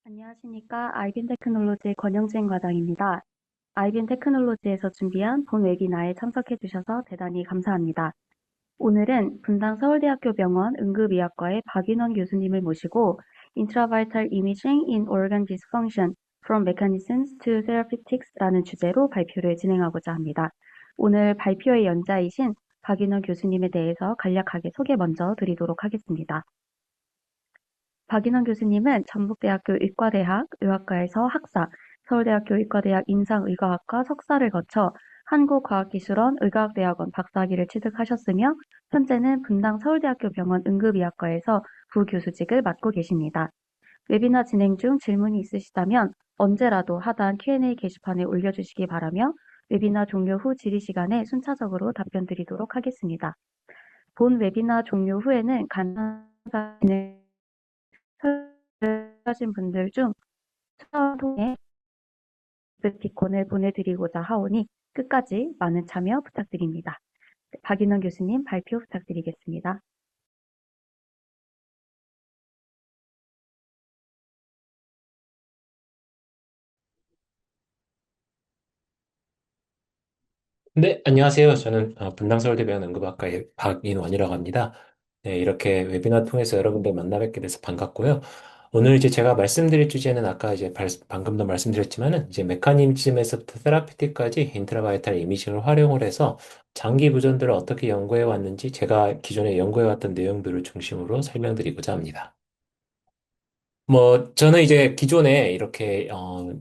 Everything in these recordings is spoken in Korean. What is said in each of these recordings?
안녕하십니까. 아이빈 테크놀로지의 권영진 과장입니다. 아이빈 테크놀로지에서 준비한 본 웨비나에 참석해 주셔서 대단히 감사합니다. 오늘은 분당 서울대학교 병원 응급의학과의 박인원 교수님을 모시고 Intravital Imaging in Organ Dysfunction From Mechanisms to Therapeutics라는 주제로 발표를 진행하고자 합니다. 오늘 발표의 연자이신 박인원 교수님에 대해서 간략하게 소개 먼저 드리도록 하겠습니다. 박인원 교수님은 전북대학교 의과대학 의학과에서 학사, 서울대학교 의과대학 임상의과학과 석사를 거쳐 한국과학기술원 의과학대학원 박사학위를 취득하셨으며 현재는 분당 서울대학교 병원 응급의학과에서 부교수직을 맡고 계십니다. 웨비나 진행 중 질문이 있으시다면 언제라도 하단 Q&A 게시판에 올려주시기 바라며 웨비나 종료 후 질의 시간에 순차적으로 답변 드리도록 하겠습니다. 본 웨비나 종료 후에는 간단한 하신 분들 중 추첨을 통해 기프티콘을 보내드리고자 하오니 끝까지 많은 참여 부탁드립니다. 박인원 교수님 발표 부탁드리겠습니다. 네, 안녕하세요. 저는 분당서울대병원 응급학과의 박인원이라고 합니다. 네, 이렇게 웨비나 통해서 여러분들 만나 뵙게 돼서 반갑고요. 오늘 이제 제가 말씀드릴 주제는 아까 이제 방금도 말씀드렸지만은 이제 메커니즘에서부터 테라피티까지 인트라바이탈 이미징을 활용을 해서 장기 부전들을 어떻게 연구해 왔는지 제가 기존에 연구해 왔던 내용들을 중심으로 설명드리고자 합니다. 저는 이제 기존에 이렇게,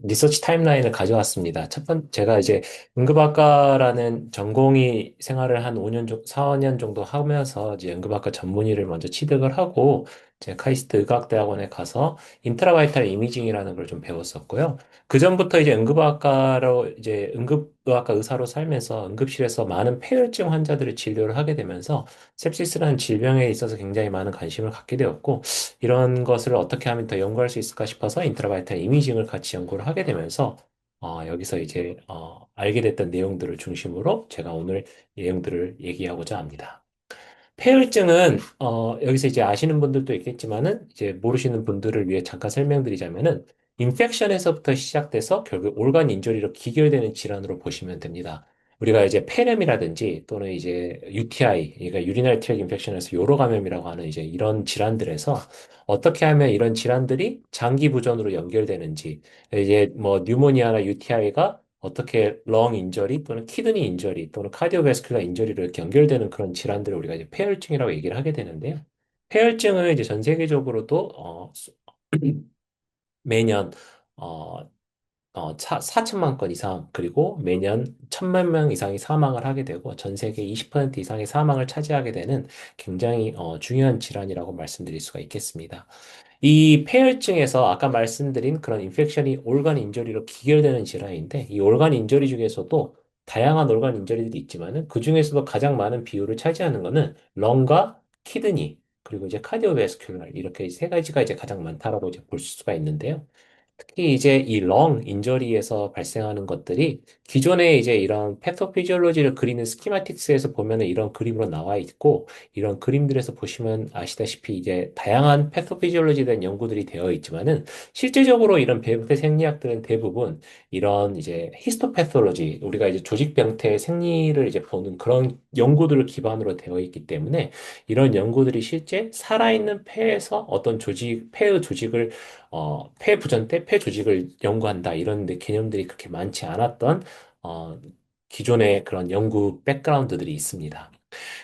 리서치 타임라인을 가져왔습니다. 제가 이제 응급학과라는 전공의 생활을 한 5년, 4년 정도 하면서 이제 응급학과 전문의를 먼저 취득을 하고, 이제 카이스트 의과학대학원에 가서 인트라바이탈 이미징이라는 걸 좀 배웠었고요. 그 전부터 이제 응급학과로, 이제 응급의학과 의사로 살면서 응급실에서 많은 폐혈증 환자들을 진료를 하게 되면서 sepsis라는 질병에 있어서 굉장히 많은 관심을 갖게 되었고, 이런 것을 어떻게 하면 더 연구할 수 있을까 싶어서 인트라바이탈 이미징을 같이 연구를 하게 되면서 여기서 이제 알게 됐던 내용들을 중심으로 제가 오늘 내용들을 얘기하고자 합니다. 폐혈증은 여기서 이제 아시는 분들도 있겠지만은 이제 모르시는 분들을 위해 잠깐 설명드리자면은 인펙션에서부터 시작돼서 결국 올간 인조리로 기결되는 질환으로 보시면 됩니다. 우리가 이제 폐렴이라든지 또는 이제 UTI, 그러니까 유리널 트랙 인펙션에서 요로 감염이라고 하는 이제 이런 질환들에서 어떻게 하면 이런 질환들이 장기 부전으로 연결되는지 이제 뭐 뉴모니아나 UTI가 어떻게 렁 인저리 또는 키드니 인저리 또는 카디오베스큘러 인저리로 이렇게 연결되는 그런 질환들을 우리가 이제 폐혈증이라고 얘기를 하게 되는데요. 폐혈증은 이제 전 세계적으로도 매년 어, 4천만 건 이상, 그리고 매년 1천만 명 이상이 사망을 하게 되고, 전 세계 20% 이상의 사망을 차지하게 되는 굉장히 중요한 질환이라고 말씀드릴 수가 있겠습니다. 이 폐혈증에서 아까 말씀드린 그런 인펙션이 올간 인저리로 기결되는 질환인데, 이 올간 인저리 중에서도 다양한 올간 인저리들이 있지만은, 그 중에서도 가장 많은 비율을 차지하는 것은 렁과 키드니, 그리고 이제 카디오베스큘러, 이렇게 세 가지가 이제 가장 많다라고 이제 볼 수가 있는데요. 특히 이제 이 렁 인저리에서 발생하는 것들이 기존에 이제 이런 패토피지올로지를 그리는 스키마틱스에서 보면은 이런 그림으로 나와 있고, 이런 그림들에서 보시면 아시다시피 이제 다양한 패토피지올로지에 대한 연구들이 되어 있지만은 실제적으로 이런 배부태 생리학들은 대부분 이런 이제 히스토패톨로지, 우리가 이제 조직병태의 생리를 이제 보는 그런 연구들을 기반으로 되어 있기 때문에 이런 연구들이 실제 살아있는 폐에서 어떤 폐의 조직을 폐 부전 때 폐 조직을 연구한다 이런 개념들이 그렇게 많지 않았던 어, 기존의 그런 연구 백그라운드들이 있습니다.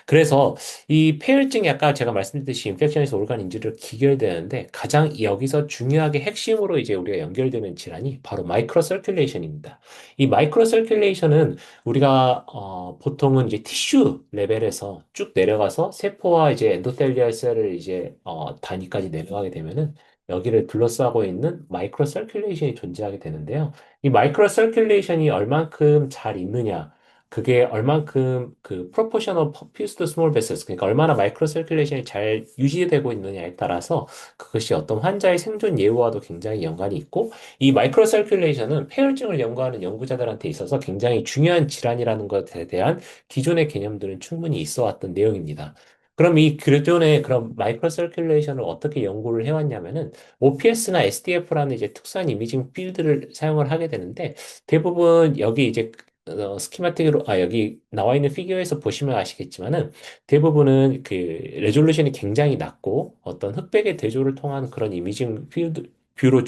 그래서 이 폐혈증이 아까 제가 말씀드렸듯이 인펙션에서 올간 인지를 기결되는데 가장 여기서 중요하게 핵심으로 이제 우리가 연결되는 질환이 바로 마이크로 서큘레이션입니다. 이 마이크로 서큘레이션은 우리가 보통은 이제 티슈 레벨에서 쭉 내려가서 세포와 이제 엔도텔리얼 셀을 이제 단위까지 내려가게 되면은 여기를 둘러싸고 있는 마이크로 서큘레이션이 존재하게 되는데요. 이 마이크로 서큘레이션이 얼만큼 잘 있느냐 그게 얼만큼 그 proportional perfused small vessels, 그러니까 얼마나 마이크로 서큘레이션이 잘 유지되고 있느냐에 따라서 그것이 어떤 환자의 생존 예후와도 굉장히 연관이 있고, 이 마이크로 서큘레이션은 폐혈증을 연구하는 연구자들한테 있어서 굉장히 중요한 질환이라는 것에 대한 기존의 개념들은 충분히 있어 왔던 내용입니다. 그럼 이 기존의 그런 마이크로 서큘레이션을 어떻게 연구를 해왔냐면은 OPS나 SDF라는 이제 특수한 이미징 필드를 사용을 하게 되는데 대부분 여기 이제 스키마틱으로 여기 나와 있는 피규어에서 보시면 아시겠지만은 대부분은 그 레졸루션이 굉장히 낮고 어떤 흑백의 대조를 통한 그런 이미징 필드 뷰로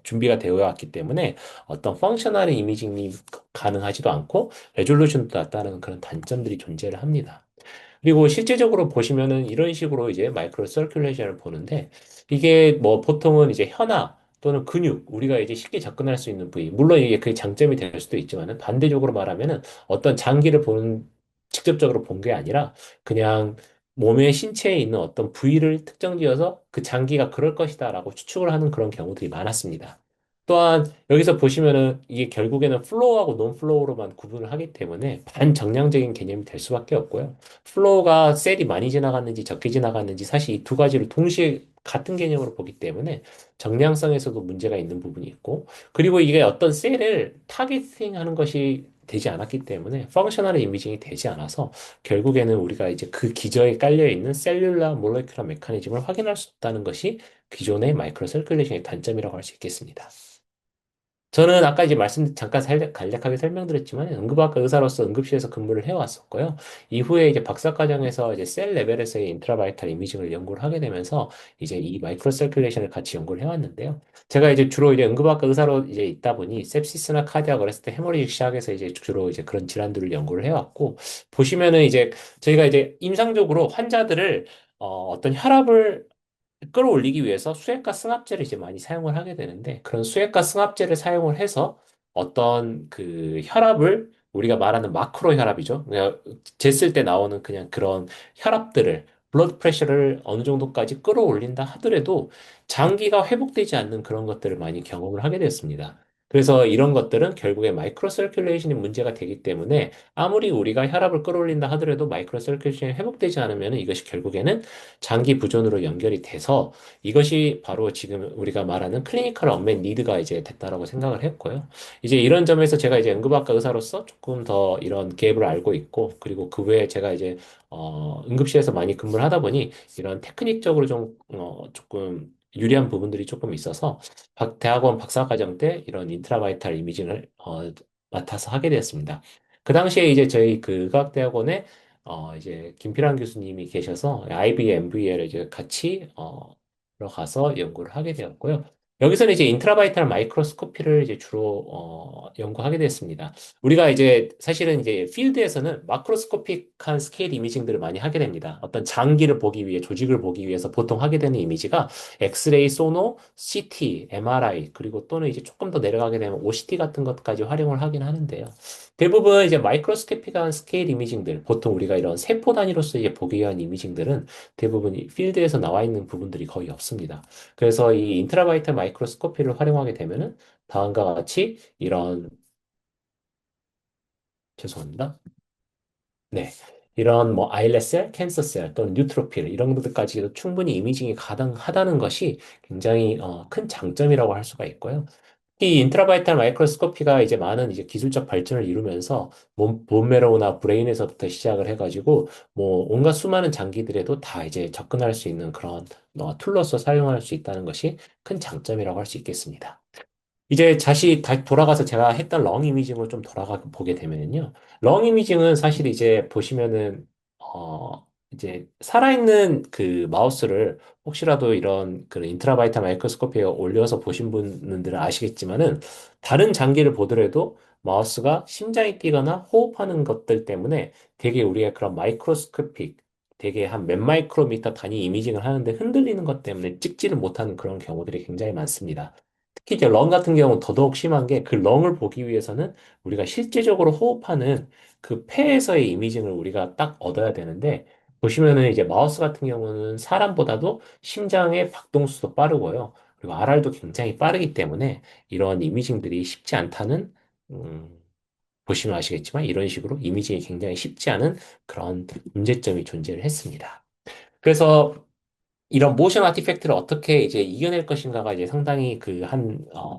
준비가 되어 왔기 때문에 어떤 펑셔널한 이미징이 가능하지도 않고 레졸루션도 낮다는 그런 단점들이 존재를 합니다. 그리고 실제적으로 보시면은 이런 식으로 이제 마이크로 서큘레이션을 보는데 이게 뭐 보통은 이제 현화 또는 근육 우리가 이제 쉽게 접근할 수 있는 부위 물론 이게 그게 장점이 될 수도 있지만은 반대적으로 말하면은 어떤 장기를 보는 직접적으로 본 게 아니라 그냥 몸의 신체에 있는 어떤 부위를 특정 지어서 그 장기가 그럴 것이다라고 추측을 하는 그런 경우들이 많았습니다. 또한 여기서 보시면은 이게 결국에는 플로우하고 논 플로우로만 구분을 하기 때문에 반정량적인 개념이 될 수밖에 없고요. 플로우가 셀이 많이 지나갔는지 적게 지나갔는지 사실 이 두 가지를 동시에 같은 개념으로 보기 때문에 정량성에서도 문제가 있는 부분이 있고 그리고 이게 어떤 셀을 타겟팅하는 것이 되지 않았기 때문에 펑셔널한 이미징이 되지 않아서 결국에는 우리가 이제 그 기저에 깔려 있는 셀룰라 몰레큘러 메커니즘을 확인할 수 없다는 것이 기존의 마이크로 서큘레이션의 단점이라고 할 수 있겠습니다. 저는 아까 이제 잠깐 간략하게 설명드렸지만 응급학과 의사로서 응급실에서 근무를 해왔었고요. 이후에 이제 박사과정에서 이제 셀 레벨에서의 인트라바이탈 이미징을 연구를 하게 되면서 이제 이 마이크로 서큘레이션을 같이 연구를 해왔는데요. 제가 이제 주로 이제 응급학과 의사로 이제 있다 보니 sepsis나 카디악 어레스트 헤머리직 시작해서 이제 주로 이제 그런 질환들을 연구를 해왔고 보시면은 이제 저희가 이제 임상적으로 환자들을 어떤 혈압을 끌어올리기 위해서 수액과 승합제를 이제 많이 사용을 하게 되는데 그런 수액과 승합제를 사용을 해서 어떤 그 혈압을 우리가 말하는 마크로 혈압이죠. 그냥 쟀을 때 나오는 그냥 그런 혈압들을 블러드 프레셔를 어느 정도까지 끌어올린다 하더라도 장기가 회복되지 않는 그런 것들을 많이 경험을 하게 됐습니다. 그래서 이런 것들은 결국에 마이크로 서큘레이션이 문제가 되기 때문에 아무리 우리가 혈압을 끌어올린다 하더라도 마이크로 서큘레이션이 회복되지 않으면 이것이 결국에는 장기 부전으로 연결이 돼서 이것이 바로 지금 우리가 말하는 클리니컬 언맷 니드가 이제 됐다라고 생각을 했고요. 이제 이런 점에서 제가 이제 응급학과 의사로서 조금 더 이런 갭을 알고 있고 그리고 그 외에 제가 이제 응급실에서 많이 근무를 하다 보니 이런 테크닉적으로 좀 조금 유리한 부분들이 조금 있어서 대학원 박사과정 때 이런 인트라바이탈 이미징을 맡아서 하게 되었습니다. 그 당시에 이제 저희 그 의학대학원에 이제 김필환 교수님이 계셔서 IB, MBA를 이제 같이 들어가서 연구를 하게 되었고요. 여기서는 이제 인트라바이탈 마이크로스코피를 이제 주로 연구하게 됐습니다. 우리가 이제 사실은 이제 필드에서는 마크로스코픽한 스케일 이미징들을 많이 하게 됩니다. 어떤 장기를 보기 위해 조직을 보기 위해서 보통 하게 되는 이미지가 엑스레이, 소노, CT, MRI 그리고 또는 이제 조금 더 내려가게 되면 OCT 같은 것까지 활용을 하긴 하는데요. 대부분 이제 마이크로스코픽한 스케일 이미징들, 보통 우리가 이런 세포 단위로서 이제 보기 위한 이미징들은 대부분 이 필드에서 나와 있는 부분들이 거의 없습니다. 그래서 이 인트라바이트 마이크로스코피를 활용하게 되면은 다음과 같이 이런, 죄송합니다. 네. 이런 뭐 아일렛셀, 캔서셀 또는 뉴트로필 이런 것들까지도 충분히 이미징이 가능하다는 것이 굉장히 큰 장점이라고 할 수가 있고요. 이 인트라바이탈 마이크로스코피가 이제 많은 이제 기술적 발전을 이루면서 본메로우나 브레인에서부터 시작을 해가지고 뭐 온갖 수많은 장기들에도 다 이제 접근할 수 있는 그런 툴로서 사용할 수 있다는 것이 큰 장점이라고 할 수 있겠습니다. 이제 다시 돌아가서 제가 했던 렁 이미징을 좀 돌아가 보게 되면요. 렁 이미징은 사실 이제 보시면은, 이제 살아있는 그 마우스를 혹시라도 이런 그 인트라바이타 마이크로스코피에 올려서 보신 분들은 아시겠지만은 다른 장기를 보더라도 마우스가 심장이 뛰거나 호흡하는 것들 때문에 되게 우리가 그런 마이크로스코픽 되게 한 몇 마이크로미터 단위 이미징을 하는데 흔들리는 것 때문에 찍지를 못하는 그런 경우들이 굉장히 많습니다. 특히 이제 렁 같은 경우는 더더욱 심한 게 그 렁을 보기 위해서는 우리가 실제적으로 호흡하는 그 폐에서의 이미징을 우리가 딱 얻어야 되는데 보시면은 이제 마우스 같은 경우는 사람보다도 심장의 박동수도 빠르고요. 그리고 RR도 굉장히 빠르기 때문에 이런 이미징들이 쉽지 않다는 음, 보시면 아시겠지만 이런 식으로 이미징이 굉장히 쉽지 않은 그런 문제점이 존재를 했습니다. 그래서 이런 모션 아티팩트를 어떻게 이제 이겨낼 것인가가 이제 상당히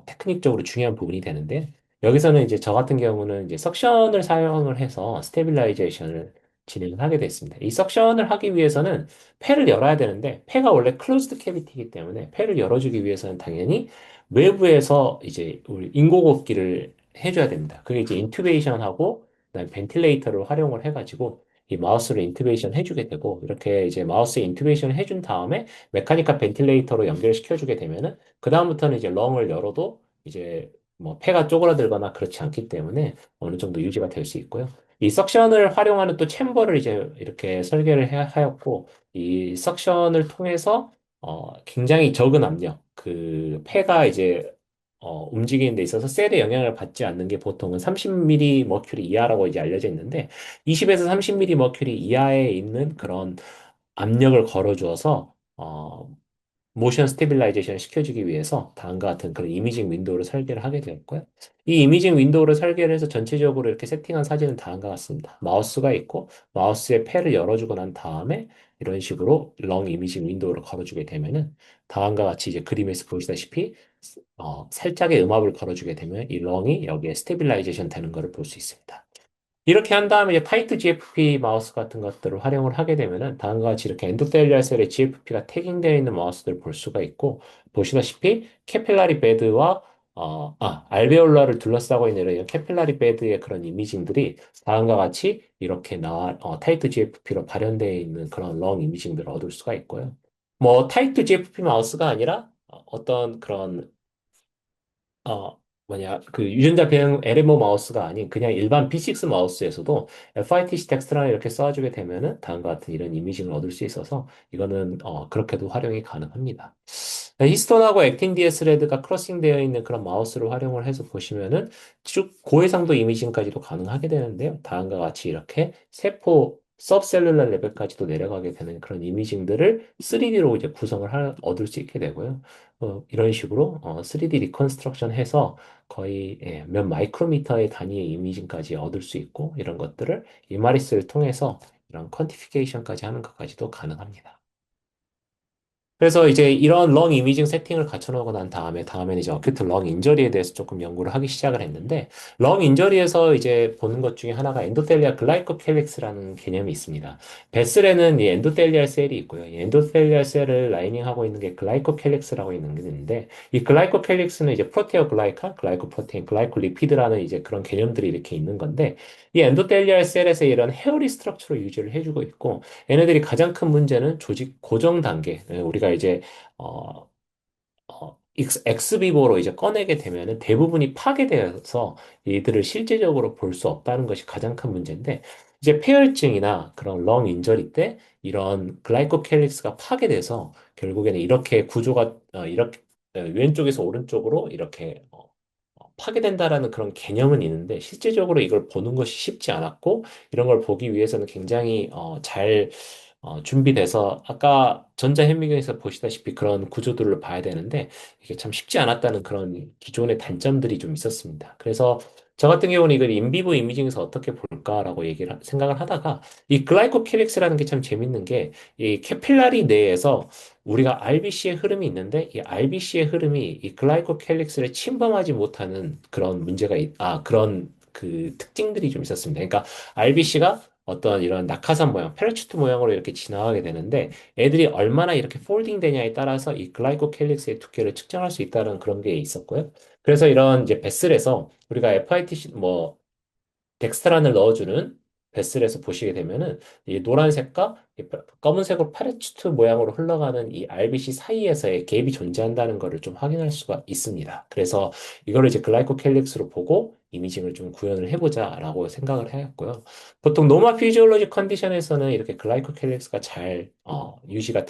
테크닉적으로 중요한 부분이 되는데, 여기서는 이제 저 같은 경우는 이제 석션을 사용을 해서 스테빌라이제이션을 진행을 하게 됐습니다. 이 석션을 하기 위해서는 폐를 열어야 되는데 폐가 원래 클로즈드 캐비티이기 때문에 폐를 열어주기 위해서는 당연히 외부에서 이제 우리 인공호흡기를 해줘야 됩니다. 그게 이제 인투베이션하고 그다음에 벤틸레이터를 활용을 해가지고 이 마우스를 인투베이션 해주게 되고 이렇게 이제 마우스에 인투베이션을 해준 다음에 메카니컬 벤틸레이터로 연결시켜주게 되면은 그 다음부터는 이제 렁을 열어도 이제 뭐 폐가 쪼그라들거나 그렇지 않기 때문에 어느 정도 유지가 될 수 있고요. 이 석션을 활용하는 또 챔버를 이제 이렇게 설계를 하였고 이 석션을 통해서 굉장히 적은 압력, 그 폐가 이제 움직이는 데 있어서 셀의 영향을 받지 않는 게 보통은 30mm 머큐리 이하라고 이제 알려져 있는데 20에서 30mm 머큐리 이하에 있는 그런 압력을 걸어주어서 모션 스테빌라이제이션을 시켜주기 위해서 다음과 같은 그런 이미징 윈도우를 설계를 하게 되었고요. 이 이미징 윈도우를 설계를 해서 전체적으로 이렇게 세팅한 사진은 다음과 같습니다. 마우스가 있고 마우스의 폐를 열어주고 난 다음에 이런 식으로 렁 이미징 윈도우를 걸어주게 되면은 다음과 같이 이제 그림에서 보시다시피 살짝의 음압을 걸어주게 되면 이 렁이 여기에 스테빌라이제이션 되는 것을 볼 수 있습니다. 이렇게 한 다음에 이제 타이트 GFP 마우스 같은 것들을 활용을 하게 되면은 다음과 같이 이렇게 엔도텔리알 셀에 GFP가 태깅되어 있는 마우스들을 볼 수가 있고 보시다시피 캐필라리 베드와 알베올라를 둘러싸고 있는 이런 캐필라리 베드의 그런 이미징들이 다음과 같이 이렇게 타이트 GFP로 발현되어 있는 그런 렁 이미징들을 얻을 수가 있고요. 뭐 타이트 GFP 마우스가 아니라 어떤 그런 어, 그 유전자 배양 LMO 마우스가 아닌 그냥 일반 P6 마우스에서도 FITC 텍스트랑 이렇게 써주게 되면은 다음과 같은 이런 이미징을 얻을 수 있어서 이거는 그렇게도 활용이 가능합니다. 히스톤하고 액틴 디에스레드가 크로싱되어 있는 그런 마우스를 활용을 해서 보시면은 쭉 고해상도 이미징까지도 가능하게 되는데요. 다음과 같이 이렇게 세포 서브셀룰러 레벨까지도 내려가게 되는 그런 이미징들을 3D로 이제 얻을 수 있게 되고요. 이런 식으로 3D 리컨스트럭션 해서 거의 몇 마이크로미터의 단위의 이미징까지 얻을 수 있고 이런 것들을 이마리스를 통해서 이런 퀀티피케이션까지 하는 것까지도 가능합니다. 그래서 이제 이런 렁 이미징 세팅을 갖춰놓고 난 다음에는 이제 어큐트 렁 인저리에 대해서 조금 연구를 하기 시작을 했는데, 렁 인저리에서 이제 보는 것 중에 하나가 엔도텔리아 글라이코캘릭스라는 개념이 있습니다. 베슬에는 이 엔도텔리알 셀이 있고요. 이 엔도텔리알 셀을 라이닝하고 있는 게 글라이코캘릭스라고 있는 게 있는데, 이 글라이코캘릭스는 이제 프로테오 글라이칸, 글라이코프로테인, 글라이콜리피드라는 이제 그런 개념들이 이렇게 있는 건데, 이 엔도텔리알 셀에서 이런 헤어리 스트럭처로 유지를 해주고 있고, 얘네들이 가장 큰 문제는 조직 고정 단계. 우리가 이제 어, 엑스비보로 이제 꺼내게 되면은 대부분이 파괴되어서 얘들을 실제적으로 볼 수 없다는 것이 가장 큰 문제인데 이제 폐혈증이나 그런 렁 인저리 때 이런 글라이코캘릭스가 파괴돼서 결국에는 이렇게 구조가 이렇게 왼쪽에서 오른쪽으로 이렇게 파괴된다라는 그런 개념은 있는데 실제적으로 이걸 보는 것이 쉽지 않았고 이런 걸 보기 위해서는 굉장히 잘 준비돼서 아까 전자현미경에서 보시다시피 그런 구조들을 봐야 되는데 이게 참 쉽지 않았다는 그런 기존의 단점들이 좀 있었습니다. 그래서 저 같은 경우는 이걸 인비보 이미징에서 어떻게 볼까라고 생각을 하다가 이 글라이코캐릭스라는 게 참 재밌는 게 이 캐필라리 내에서 우리가 RBC의 흐름이 있는데 이 RBC의 흐름이 이 글라이코캘릭스를 침범하지 못하는 그런 그런 그 특징들이 좀 있었습니다. 그러니까 RBC가 어떤 이런 낙하산 모양, 패러추트 모양으로 이렇게 지나가게 되는데 애들이 얼마나 이렇게 폴딩 되냐에 따라서 이 글라이코캘릭스의 두께를 측정할 수 있다는 그런 게 있었고요. 그래서 이런 이제 베슬에서 우리가 FITC 덱스트란을 넣어주는 베슬에서 보시게 되면은 이 노란색과 이 검은색으로 파라추트 모양으로 흘러가는 이 RBC 사이에서의 갭이 존재한다는 것을 좀 확인할 수가 있습니다. 그래서 이거를 이제 글라이코캘릭스로 보고 이미징을 좀 구현을 해보자라고 생각을 하였고요. 보통 노멀 피지올로지 컨디션에서는 이렇게 글라이코캘릭스가 잘 유지가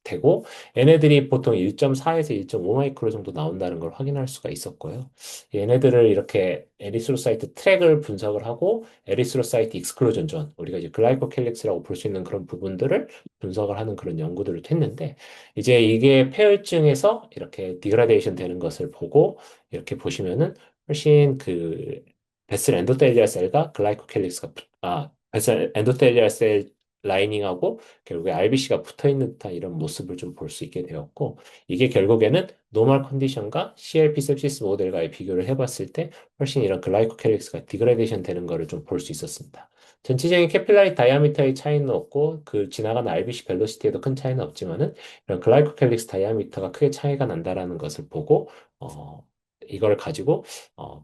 되고 얘네들이 보통 1.4에서 1.5 마이크로 정도 나온다는 걸 확인할 수가 있었고요. 얘네들을 이렇게 에리스로사이트 트랙을 분석을 하고 에리스로사이트 익스클루전 존, 우리가 이제 글라이코캘릭스라고 볼 수 있는 그런 부분들을 분석을 하는 그런 연구들을 했는데 이제 이게 폐혈증에서 이렇게 디그라데이션 되는 것을 보고 이렇게 보시면은 훨씬 그 베슬 엔도텔리알 셀과 글라이코캘릭스가 베슬 엔도텔리알 셀 라이닝하고 결국에 RBC가 붙어 있는 듯한 이런 모습을 좀 볼 수 있게 되었고, 이게 결국에는 노멀 컨디션과 CLP sepsis 모델과의 비교를 해봤을 때 훨씬 이런 글라이코캘릭스가 디그레데이션 되는 거를 좀 볼 수 있었습니다. 전체적인 캐필라리 다이아미터의 차이는 없고 그 지나가는 RBC 벨로시티에도 큰 차이는 없지만은 이런 글라이코캘릭스 다이아미터가 크게 차이가 난다라는 것을 보고 이걸 가지고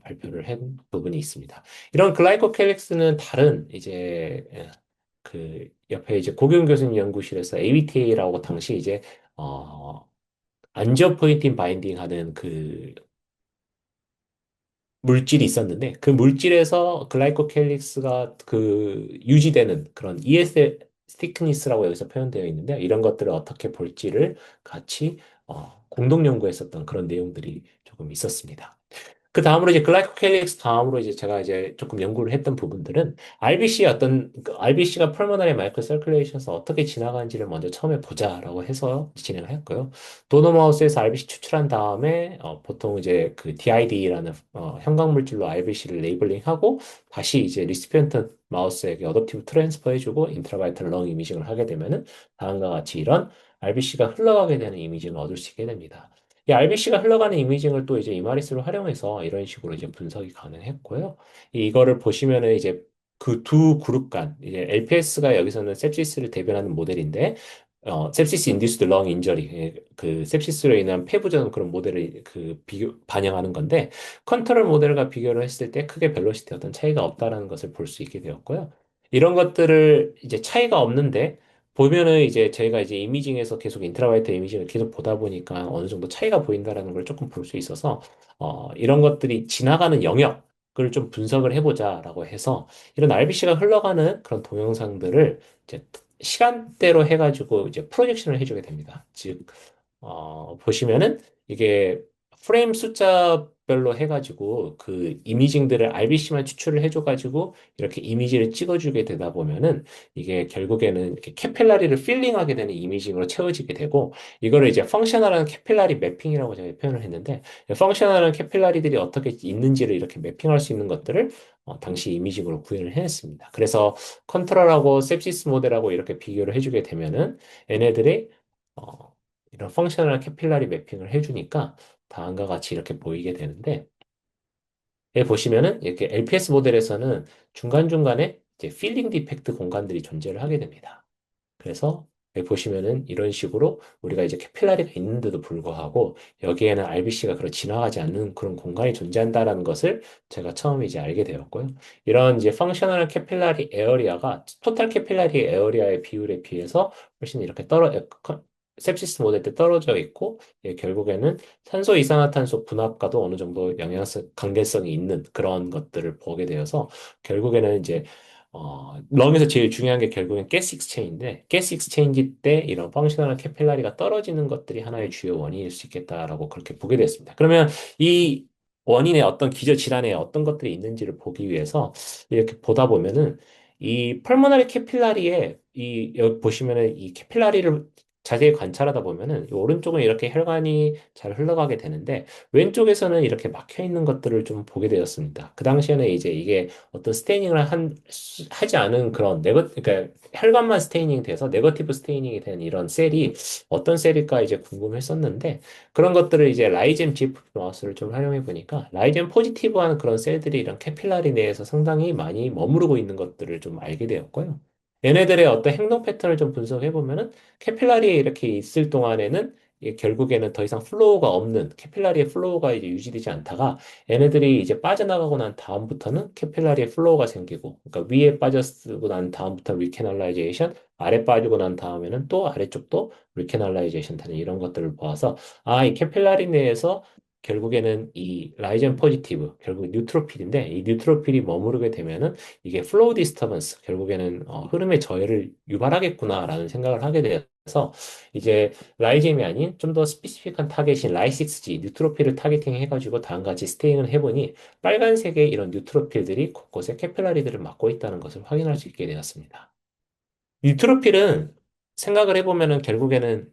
발표를 한 부분이 있습니다. 이런 글라이코캘릭스는 다른 이제 그 옆에 이제 고경 교수님 연구실에서 ABTA라고 당시 이제 안지오포이틴 바인딩 하는 그 물질이 있었는데 그 물질에서 글라이코캘릭스가 그 유지되는 그런 ES 스티크니스라고 여기서 표현되어 있는데 이런 것들을 어떻게 볼지를 같이 공동 연구했었던 그런 내용들이 조금 있었습니다. 그 다음으로 이제 글라이코캘릭스 다음으로 이제 제가 이제 조금 연구를 했던 부분들은 RBC의 RBC가 펄모너리 마이크로 서큘레이션에서 어떻게 지나가는지를 먼저 처음에 보자라고 해서 진행을 했고요. 도노마우스에서 RBC 추출한 다음에 보통 이제 그 DID라는 형광 물질로 RBC를 레이블링하고 다시 이제 리시피언트 마우스에게 어댑티브 트랜스퍼 해주고 인트라바이탈 렁 이미징을 하게 되면은 다음과 같이 이런 RBC가 흘러가게 되는 이미징을 얻을 수 있게 됩니다. 이 RBC가 흘러가는 이미징을 또 이제 이마리스를 활용해서 이런 식으로 이제 분석이 가능했고요. 이거를 보시면은 이제 그 두 그룹 간, 이제 LPS가 여기서는 sepsis를 대변하는 모델인데, sepsis induced lung injury, 그 sepsis로 인한 폐부전 그런 모델을 그 반영하는 건데, 컨트롤 모델과 비교를 했을 때 크게 벨로시티 어떤 차이가 없다라는 것을 볼 수 있게 되었고요. 이런 것들을 이제 차이가 없는데, 보면은 이제 저희가 이제 이미징에서 계속 인트라바이트 이미징을 계속 보다 보니까 어느 정도 차이가 보인다라는 걸 조금 볼 수 있어서 이런 것들이 지나가는 영역을 좀 분석을 해보자라고 해서 이런 RBC가 흘러가는 그런 동영상들을 이제 시간대로 해가지고 이제 프로젝션을 해주게 됩니다. 즉 보시면은 이게 프레임 숫자별로 해가지고 그 이미징들을 RBC만 추출을 해줘가지고 이렇게 이미지를 찍어주게 되다 보면은 이게 결국에는 이렇게 캐필라리를 필링하게 되는 이미징으로 채워지게 되고 이거를 이제 펑셔널한 캐필라리 매핑이라고 제가 표현을 했는데 펑셔널한 캐필라리들이 어떻게 있는지를 이렇게 매핑할 수 있는 것들을 당시 이미징으로 구현을 해냈습니다. 그래서 컨트롤하고 sepsis 모델하고 이렇게 비교를 해주게 되면은 얘네들이 어, 이런 펑셔널 캐필라리 매핑을 해주니까 다음과 같이 이렇게 보이게 되는데, 여기 보시면은 이렇게 LPS 모델에서는 중간중간에 이제 필링 디펙트 공간들이 존재를 하게 됩니다. 그래서 여기 보시면은 이런 식으로 우리가 이제 캐필라리가 있는데도 불구하고 여기에는 RBC가 그런 지나가지 않는 그런 공간이 존재한다라는 것을 제가 처음에 이제 알게 되었고요. 이런 이제 펑셔널 캐필라리 에어리아가 토탈 캐필라리 에어리아의 비율에 비해서 훨씬 이렇게 sepsis 모델 때 떨어져 있고 결국에는 산소 이산화탄소 분압과도 어느 정도 관계성이 있는 그런 것들을 보게 되어서 결국에는 이제 렁에서 제일 중요한 게 결국엔 가스 익스체인지인데 가스 익스체인지 때 이런 펑셔널 캐필라리가 떨어지는 것들이 하나의 주요 원인일 수 있겠다라고 그렇게 보게 됐습니다. 그러면 이 원인의 어떤 기저 질환에 어떤 것들이 있는지를 보기 위해서 이렇게 보다 보면은 이 펄모나리 캐필라리에 여기 보시면은 이 캐필라리를 자세히 관찰하다 보면은 이 오른쪽은 이렇게 혈관이 잘 흘러가게 되는데 왼쪽에서는 이렇게 막혀 있는 것들을 좀 보게 되었습니다. 그 당시에는 이제 이게 어떤 스테이닝을 하지 않은 그런 그러니까 혈관만 스테이닝 돼서 네거티브 스테이닝이 된 이런 셀이 어떤 셀일까 이제 궁금했었는데 그런 것들을 이제 라이젠 GFP 마우스를 좀 활용해 보니까 라이젠 포지티브한 그런 셀들이 이런 캐필라리 내에서 상당히 많이 머무르고 있는 것들을 좀 알게 되었고요. 얘네들의 어떤 행동 패턴을 좀 분석해 보면은 캐필라리에 이렇게 있을 동안에는 이게 결국에는 더 이상 플로우가 없는 캐필라리의 플로우가 이제 유지되지 않다가 얘네들이 이제 빠져나가고 난 다음부터는 캐필라리의 플로우가 생기고 그러니까 위에 빠졌고 난 다음부터 리캐널라이제이션 아래 빠지고 난 다음에는 또 아래쪽도 리캐널라이제이션 되는 이런 것들을 보아서 이 캐필라리 내에서 결국에는 이 라이젠 포지티브 결국 뉴트로필인데 이 뉴트로필이 머무르게 되면은 이게 플로우 디스터번스 결국에는 흐름의 저해를 유발하겠구나라는 생각을 하게 돼서 이제 라이젬이 아닌 좀 더 스피시픽한 타겟인 라이6G 뉴트로필을 타겟팅 해가지고 다음과 같이 스테잉을 해보니 빨간색의 이런 뉴트로필들이 곳곳에 캐필라리들을 막고 있다는 것을 확인할 수 있게 되었습니다. 뉴트로필은 생각을 해보면은 결국에는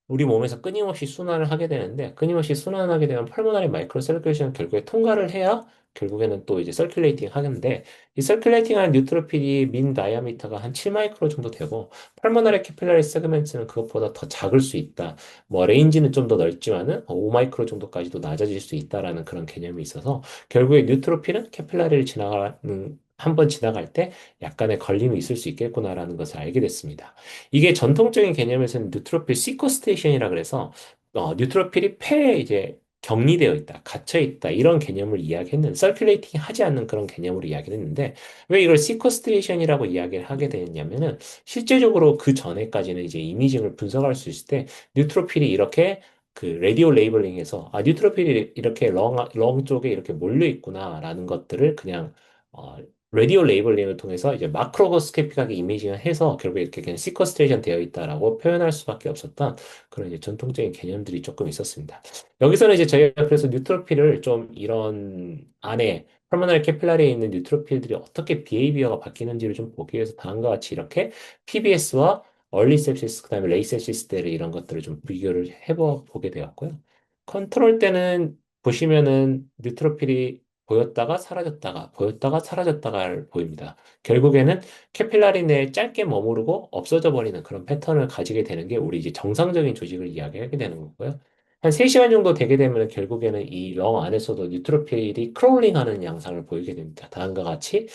우리 몸에서 끊임없이 순환을 하게 되는데 끊임없이 순환하게 되면 펄모나리 마이크로 서큘레이션 결국에 통과를 해야 결국에는 또 이제 서큘레이팅 하는데 이 서큘레이팅하는 뉴트로필이 민 다이아미터가 한 7마이크로 정도 되고 펄모나리 캐필라리 세그멘트는 그것보다 더 작을 수 있다. 뭐 레인지는 좀 더 넓지만은 5마이크로 정도까지도 낮아질 수 있다라는 그런 개념이 있어서 결국에 뉴트로필은 캐필라리를 지나가는 한 번 지나갈 때 약간의 걸림이 있을 수 있겠구나라는 것을 알게 됐습니다. 이게 전통적인 개념에서는 뉴트로필 시코스테이션이라 그래서 뉴트로필이 폐에 이제 격리되어 있다, 갇혀 있다 이런 개념을 이야기했는 서큘레이팅 하지 않는 그런 개념으로 이야기를 했는데 왜 이걸 시코스테이션이라고 이야기를 하게 되냐면은 실제적으로 그 전에까지는 이제 이미징을 분석할 수 있을 때 뉴트로필이 이렇게 그 라디오 레이블링에서 뉴트로필이 이렇게 렁 쪽에 이렇게 몰려 있구나라는 것들을 그냥 어, 라디오 레이블링을 통해서 이제 마크로스코픽하게 이미징을 해서 결국에 이렇게 그냥 시커스트레이션 되어 있다라고 표현할 수밖에 없었던 그런 이제 전통적인 개념들이 조금 있었습니다. 여기서는 이제 저희가 그래서 뉴트로필을 좀 이런 안에 펄모널 캐필라리에 있는 뉴트로필들이 어떻게 비헤이비어가 바뀌는지를 좀 보기 위해서 다음과 같이 이렇게 PBS와 얼리 sepsis 그다음에 레이 sepsis 때를 이런 것들을 좀 비교를 해보게 되었고요. 컨트롤 때는 보시면은 뉴트로필이 보였다가 사라졌다가 보였다가 사라졌다가 보입니다. 결국에는 캐필라리 내에 짧게 머무르고 없어져 버리는 그런 패턴을 가지게 되는 게 우리 이제 정상적인 조직을 이야기하게 되는 거고요. 한 3시간 정도 되게 되면 결국에는 이 렁 안에서도 뉴트로필이 크롤링하는 양상을 보이게 됩니다. 다음과 같이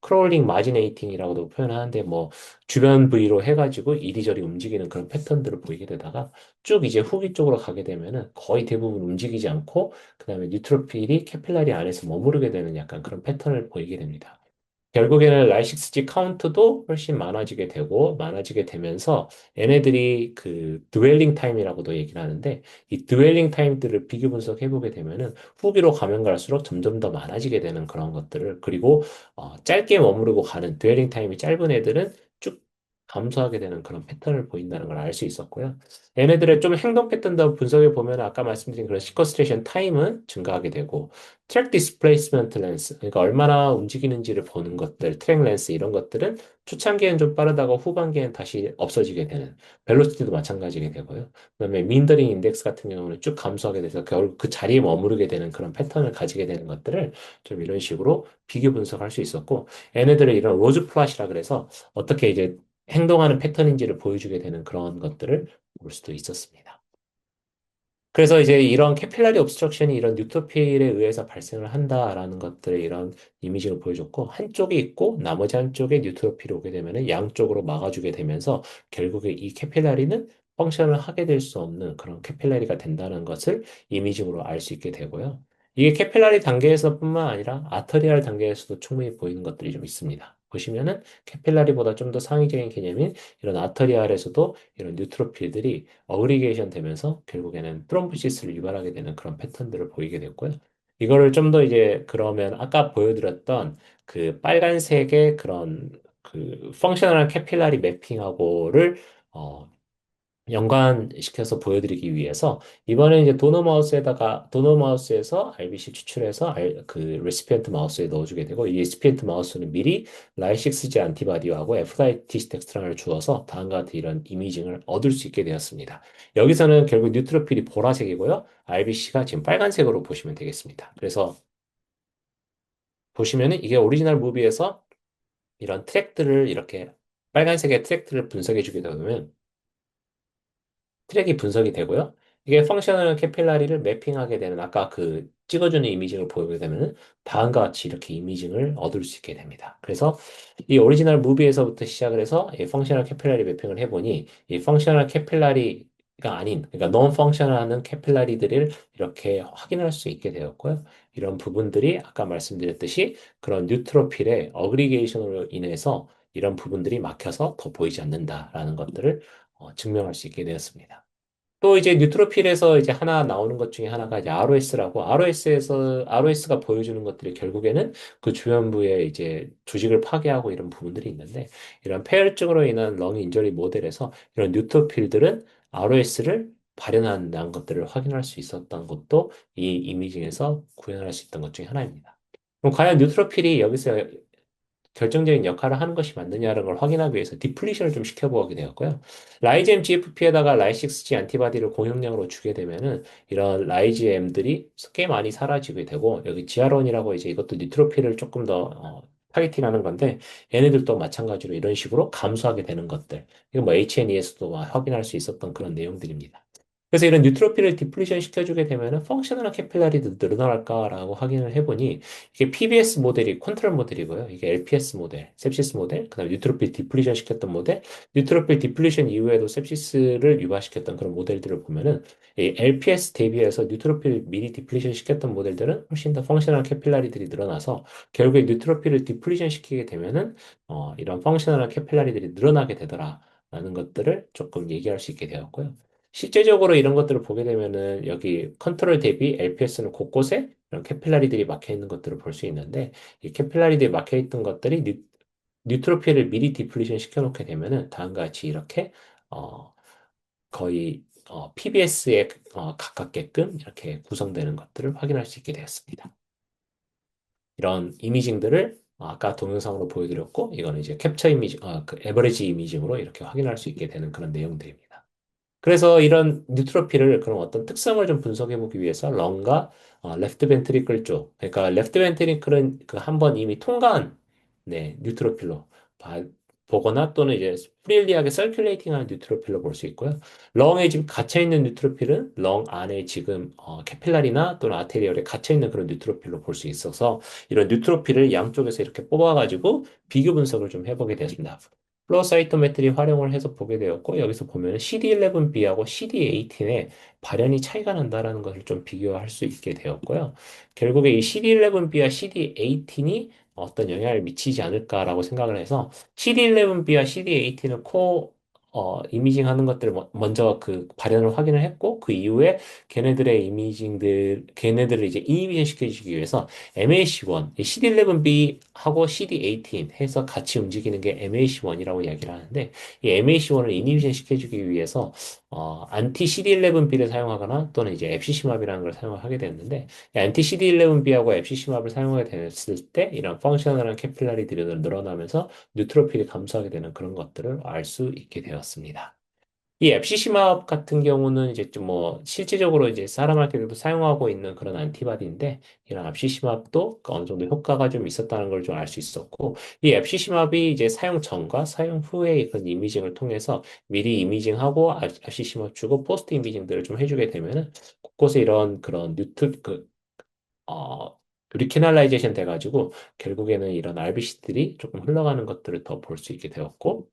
크롤링 마지네이팅이라고도 표현하는데 뭐 주변 부위로 해가지고 이리저리 움직이는 그런 패턴들을 보이게 되다가 쭉 이제 후기 쪽으로 가게 되면은 거의 대부분 움직이지 않고 그다음에 뉴트로필이 캐필라리 안에서 머무르게 되는 약간 그런 패턴을 보이게 됩니다. 결국에는 라이식스지 카운트도 훨씬 많아지게 되고 많아지게 되면서 얘네들이 그 드웰링 타임이라고도 얘기를 하는데 이 드웰링 타임들을 비교 분석해 보게 되면은 후기로 가면 갈수록 점점 더 많아지게 되는 그런 것들을 그리고 짧게 머무르고 가는 드웰링 타임이 짧은 애들은 쭉 감소하게 되는 그런 패턴을 보인다는 걸 알 수 있었고요. 얘네들의 좀 행동 패턴도 분석해 보면 아까 말씀드린 그런 시커스트레이션 타임은 증가하게 되고 트랙 디스플레이스먼트 렌스, 그러니까 얼마나 움직이는지를 보는 것들, 트랙 렌스 이런 것들은 초창기엔 좀 빠르다가 후반기엔 다시 없어지게 되는, 벨로시티도 마찬가지게 되고요. 그다음에 민더링 인덱스 같은 경우는 쭉 감소하게 돼서 결국 그 자리에 머무르게 되는 그런 패턴을 가지게 되는 것들을 좀 이런 식으로 비교 분석할 수 있었고, 얘네들의 이런 로즈 플랫이라 그래서 어떻게 이제 행동하는 패턴인지를 보여주게 되는 그런 것들을 볼 수도 있었습니다. 그래서 이제 이런 캐필라리 옵스트럭션이 이런 뉴트로필에 의해서 발생을 한다라는 것들의 이런 이미지를 보여줬고 한쪽이 있고 나머지 한쪽에 뉴트로필이 오게 되면은 양쪽으로 막아주게 되면서 결국에 이 캐필라리는 펑션을 하게 될 수 없는 그런 캐필라리가 된다는 것을 이미징으로 알 수 있게 되고요. 이게 캐필라리 단계에서뿐만 아니라 아터리알 단계에서도 충분히 보이는 것들이 좀 있습니다. 보시면은 캐필라리보다 좀 더 상위적인 개념인 이런 아터리알에서도 이런 뉴트로필들이 어그리게이션 되면서 결국에는 트롬보시스를 유발하게 되는 그런 패턴들을 보이게 됐고요. 이거를 좀 더 이제 그러면 아까 보여드렸던 그 빨간색의 그런 그 펑셔널 캐필라리 매핑하고를 어, 연관시켜서 보여드리기 위해서 이번에 이제 도너 마우스에서 RBC 추출해서 그 레시피언트 마우스에 넣어주게 되고 이 레시피언트 마우스는 미리 라이식스지 안티바디하고 에프라이티스 덱스트란을 주어서 다음과 같은 이런 이미징을 얻을 수 있게 되었습니다. 여기서는 결국 뉴트로필이 보라색이고요. RBC가 지금 빨간색으로 보시면 되겠습니다. 그래서 보시면은 이게 오리지널 무비에서 이런 트랙들을 이렇게 빨간색의 트랙들을 분석해 주게 되면 트랙이 분석이 되고요. 이게 펑셔널 캐필라리를 매핑하게 되는 아까 그 찍어주는 이미징을 보게 되면은 다음과 같이 이렇게 이미징을 얻을 수 있게 됩니다. 그래서 이 오리지널 무비에서부터 시작을 해서 이 펑셔널 캐필라리 매핑을 해보니 이 펑셔널 캐필라리가 아닌 그러니까 non 펑셔널한 캐필라리들을 이렇게 확인할 수 있게 되었고요. 이런 부분들이 아까 말씀드렸듯이 그런 뉴트로필의 어그리게이션으로 인해서 이런 부분들이 막혀서 더 보이지 않는다라는 것들을 증명할 수 있게 되었습니다. 또 이제 뉴트로필에서 이제 하나 나오는 것 중에 하나가 이제 ROS라고 ROS가 보여주는 것들이 결국에는 그 주변부에 이제 조직을 파괴하고 이런 부분들이 있는데 이런 폐혈증으로 인한 렁 인저리 모델에서 이런 뉴트로필들은 ROS를 발현한다는 것들을 확인할 수 있었던 것도 이 이미징에서 구현할 수 있던 것 중에 하나입니다. 그럼 과연 뉴트로필이 여기서 결정적인 역할을 하는 것이 맞느냐라는 걸 확인하기 위해서 디플리션을 좀 시켜보게 되었고요. 라이젠 GFP에다가 라이6G 안티바디를 공용량으로 주게 되면은 이런 라이즈엠들이 꽤 많이 사라지게 되고 여기 지아론이라고 이제 이것도 니트로필을 조금 더 타겟팅하는 건데 얘네들도 마찬가지로 이런 식으로 감소하게 되는 것들. 이거 뭐 HNE에서도 확인할 수 있었던 그런 내용들입니다. 그래서 이런 뉴트로필을 디플리션 시켜주게 되면은 펑셔널한 캐필라리도 늘어날까라고 확인을 해보니 이게 PBS 모델이 컨트롤 모델이고요. 이게 LPS 모델, sepsis 모델, 그다음에 뉴트로필 디플리션 시켰던 모델, 뉴트로필 디플리션 이후에도 sepsis를 유발시켰던 그런 모델들을 보면은 이 LPS 대비해서 뉴트로필 미리 디플리션 시켰던 모델들은 훨씬 더 펑셔널 캐필라리들이 늘어나서 결국에 뉴트로필을 디플리션 시키게 되면은 이런 펑셔널한 캐필라리들이 늘어나게 되더라라는 것들을 조금 얘기할 수 있게 되었고요. 실제적으로 이런 것들을 보게 되면은 여기 컨트롤 대비 LPS는 곳곳에 이런 캐필라리들이 막혀 있는 것들을 볼 수 있는데 이 캐필라리들이 막혀 있던 것들이 뉴트로필을 미리 디플리션 시켜놓게 되면은 다음과 같이 이렇게 어, 거의 PBS에 가깝게끔 이렇게 구성되는 것들을 확인할 수 있게 되었습니다. 이런 이미징들을 아까 동영상으로 보여드렸고 이거는 이제 캡처 이미지, 그 에버리지 이미징으로 이렇게 확인할 수 있게 되는 그런 내용들입니다. 그래서 이런 뉴트로필을 그런 어떤 특성을 좀 분석해 보기 위해서 런과 레프트 벤트리클 쪽, 그러니까 레프트 벤트리클은 그 한 번 이미 통과한 네, 뉴트로필로 보거나 또는 이제 프리리하게 서큘레이팅하는 뉴트로필로 볼 수 있고요. 렁에 지금 갇혀 있는 뉴트로필은 렁 안에 지금 캐필라리나 또는 아테리얼에 갇혀 있는 그런 뉴트로필로 볼 수 있어서 이런 뉴트로필을 양쪽에서 이렇게 뽑아가지고 비교 분석을 좀 해보게 됐습니다. 플로우 사이토메트리 활용을 해서 보게 되었고 여기서 보면 CD11B하고 CD18의 발현이 차이가 난다라는 것을 좀 비교할 수 있게 되었고요. 결국에 이 CD11B와 CD18이 어떤 영향을 미치지 않을까라고 생각을 해서 CD11B와 CD18을 이미징 하는 것들을 먼저 그 발현을 확인을 했고 그 이후에 걔네들을 이제 이미징 시켜주기 위해서 MAC1, CD11B하고 CD18 해서 같이 움직이는 게 MAC1이라고 이야기를 하는데 이 MAC1을 이니비션 시켜주기 위해서 안티 CD11B를 사용하거나 또는 이제 앱시시맙이라는 걸 사용하게 됐는데 안티 CD11B하고 앱시시맙을 사용하게 됐을 때 이런 펑셔널한 캐필라리들이 늘어나면서 뉴트로필이 감소하게 되는 그런 것들을 알 수 있게 되었습니다. 이 앱시시맙 같은 경우는 이제 좀 뭐 실질적으로 이제 사람한테도 사용하고 있는 그런 안티바디인데 이런 앱시시맙도 어느 정도 효과가 좀 있었다는 걸 좀 알 수 있었고 이 앱시시맙이 이제 사용 전과 사용 후의 그런 이미징을 통해서 미리 이미징하고 앱시시맙 주고 포스트 이미징들을 좀 해주게 되면은 곳곳에 이런 그런 어, 리캐널라이제이션 돼가지고 결국에는 이런 RBC들이 조금 흘러가는 것들을 더 볼 수 있게 되었고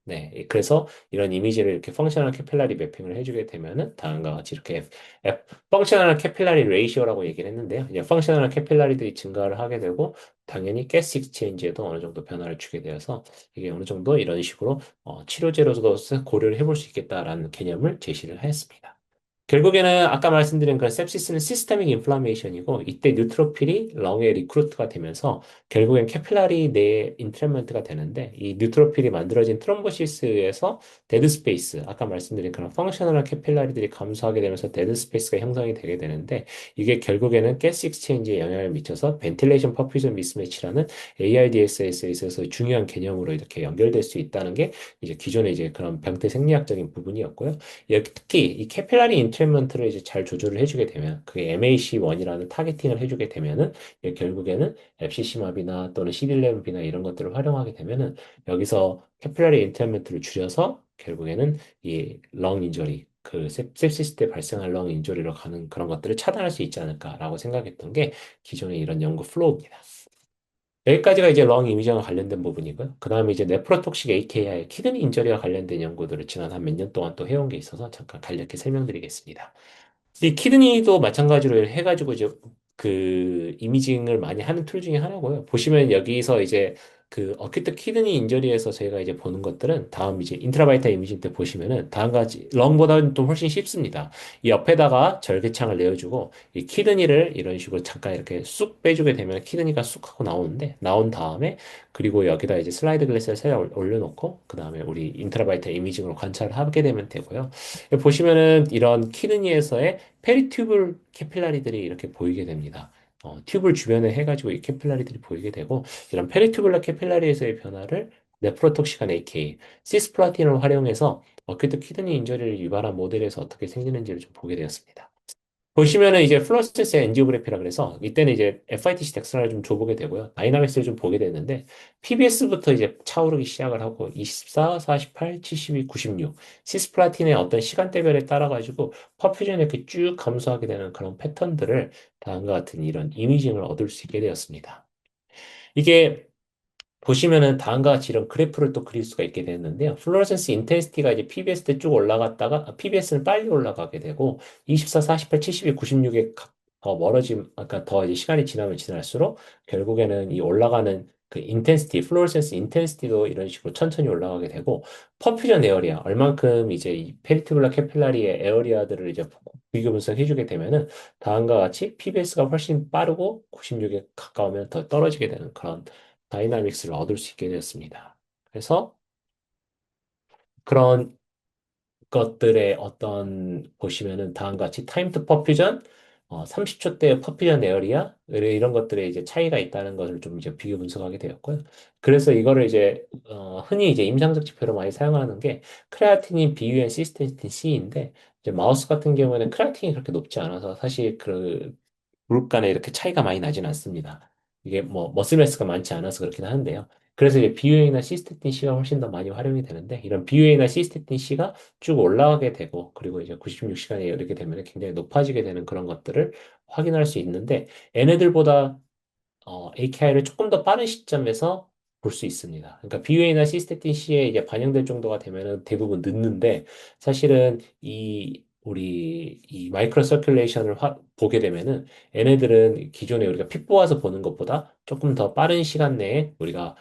네, 그래서 이런 이미지를 이렇게 펑셔널 캐필라리 매핑을 해주게 되면은 다음과 같이 이렇게 펑셔널 캐필라리 레이시오라고 얘기를 했는데요. 이제 펑셔널 캐필라리들이 증가를 하게 되고 당연히 가스 익스체인지에도 어느 정도 변화를 주게 되어서 이게 어느 정도 이런 식으로 치료제로서도 고려를 해볼 수 있겠다라는 개념을 제시를 했습니다. 결국에는 아까 말씀드린 그런 sepsis는 시스테믹 인플라메이션이고 이때 뉴트로필이 렁에 리크루트가 되면서 결국엔 캐필라리 내에 인트랩먼트가 되는데 이 뉴트로필이 만들어진 트롬보시스에서 데드 스페이스 아까 말씀드린 그런 펑셔널한 캐필라리들이 감소하게 되면서 데드 스페이스가 형성이 되게 되는데 이게 결국에는 가스 익스체인지에 영향을 미쳐서 벤틸레이션 퍼퓨전 미스매치라는 ARDS에 있어서 중요한 개념으로 이렇게 연결될 수 있다는 게 이제 기존의 이제 그런 병태 생리학적인 부분이었고요. 여기 특히 이 캐필라리 인트리먼트를 이제 잘 조절을 해주게 되면 그게 MAC1이라는 타겟팅을 해주게 되면은 이게 결국에는 앱시시맙이나 또는 CD11B나 이런 것들을 활용하게 되면은 여기서 캐필라리 인트리먼트를 줄여서 결국에는 이 렁 인저리 그 sepsis 때 발생할 렁 인저리로 가는 그런 것들을 차단할 수 있지 않을까라고 생각했던 게 기존의 이런 연구 플로우입니다. 여기까지가 이제 렁 이미지와 관련된 부분이고요. 그 다음에 이제 네프로톡식 AKI, 키드니 인저리와 관련된 연구들을 지난 한 몇 년 동안 또 해온 게 있어서 잠깐 간략히 설명드리겠습니다. 이 키드니도 마찬가지로 해가지고 이제 그 이미징을 많이 하는 툴 중에 하나고요. 보시면 여기서 이제 그 어큐트 키드니 인저리에서 저희가 이제 보는 것들은 다음 이제 인트라바이탈 이미징 때 보시면은 다음과 같이 렁보다는 좀 훨씬 쉽습니다. 이 옆에다가 절개창을 내어주고 이 키드니를 이런 식으로 잠깐 이렇게 쑥 빼주게 되면 키드니가 쑥 하고 나오는데 나온 다음에 그리고 여기다 이제 슬라이드 글래스를 살짝 올려놓고 그 다음에 우리 인트라바이탈 이미징으로 관찰을 하게 되면 되고요. 보시면은 이런 키드니에서의 페리튜블 캐필라리들이 이렇게 보이게 됩니다. 튜블 주변에 해가지고 이 캐필라리들이 보이게 되고 이런 페리튜블러 캐필라리에서의 변화를 네프로톡시간 AK, 시스플라틴을 활용해서 어큐트 키드니 인저리를 유발한 모델에서 어떻게 생기는지를 좀 보게 되었습니다. 보시면은 이제 플러스센스 엔지오그래피라 그래서 이때는 이제 FITC 덱스라를 좀 줘보게 되고요. 다이나믹스를 좀 보게 되는데 PBS부터 이제 차오르기 시작을 하고 24, 48, 72, 96 시스플라틴의 어떤 시간대별에 따라 가지고 퍼퓨전이 이렇게 쭉 감소하게 되는 그런 패턴들을 다음과 같은 이런 이미징을 얻을 수 있게 되었습니다. 이게 보시면은 다음과 같이 이런 그래프를 또 그릴 수가 있게 되는데요. 플로러센스 인텐시티가 이제 PBS 때 쭉 올라갔다가 PBS는 빨리 올라가게 되고 24, 48, 72, 96에 더 멀어짐, 아까 더 이제 시간이 지나면 지날수록 결국에는 이 올라가는 그 인텐시티, 플로러센스 인텐시티도 이런 식으로 천천히 올라가게 되고 퍼퓨전 에어리아, 얼만큼 이제 이 페리티블라 캐필라리의 에어리아들을 이제 비교 분석해주게 되면은 다음과 같이 PBS가 훨씬 빠르고 96에 가까우면 더 떨어지게 되는 그런 다이나믹스를 얻을 수 있게 되었습니다. 그래서 그런 것들의 어떤 보시면은 다음과 같이 타임 투 퍼퓨전, 30초대 퍼퓨전 에어리아 이런 것들에 이제 차이가 있다는 것을 좀 이제 비교 분석하게 되었고요. 그래서 이거를 이제 흔히 이제 임상적 지표로 많이 사용하는 게 크레아티닌 BUN 시스테틴 C인데 이제 마우스 같은 경우에는 크레아틴이 그렇게 높지 않아서 사실 그 그룹 간에 이렇게 차이가 많이 나진 않습니다. 이게 뭐 머슬매스가 많지 않아서 그렇긴 한데요. 그래서 이제 비유행이나 시스테틴 C가 훨씬 더 많이 활용이 되는데 이런 비유행이나 시스테틴 C가 쭉 올라가게 되고 그리고 이제 96시간에 이렇게 되면 굉장히 높아지게 되는 그런 것들을 확인할 수 있는데 얘네들보다 AKI를 조금 더 빠른 시점에서 볼 수 있습니다. 그러니까 BUA나 시스테틴 C에 이제 반영될 정도가 되면은 대부분 늦는데 사실은 이 우리 이 마이크로 서큘레이션을 보게 되면은 얘네들은 기존에 우리가 픽 보아서 보는 것보다 조금 더 빠른 시간 내에 우리가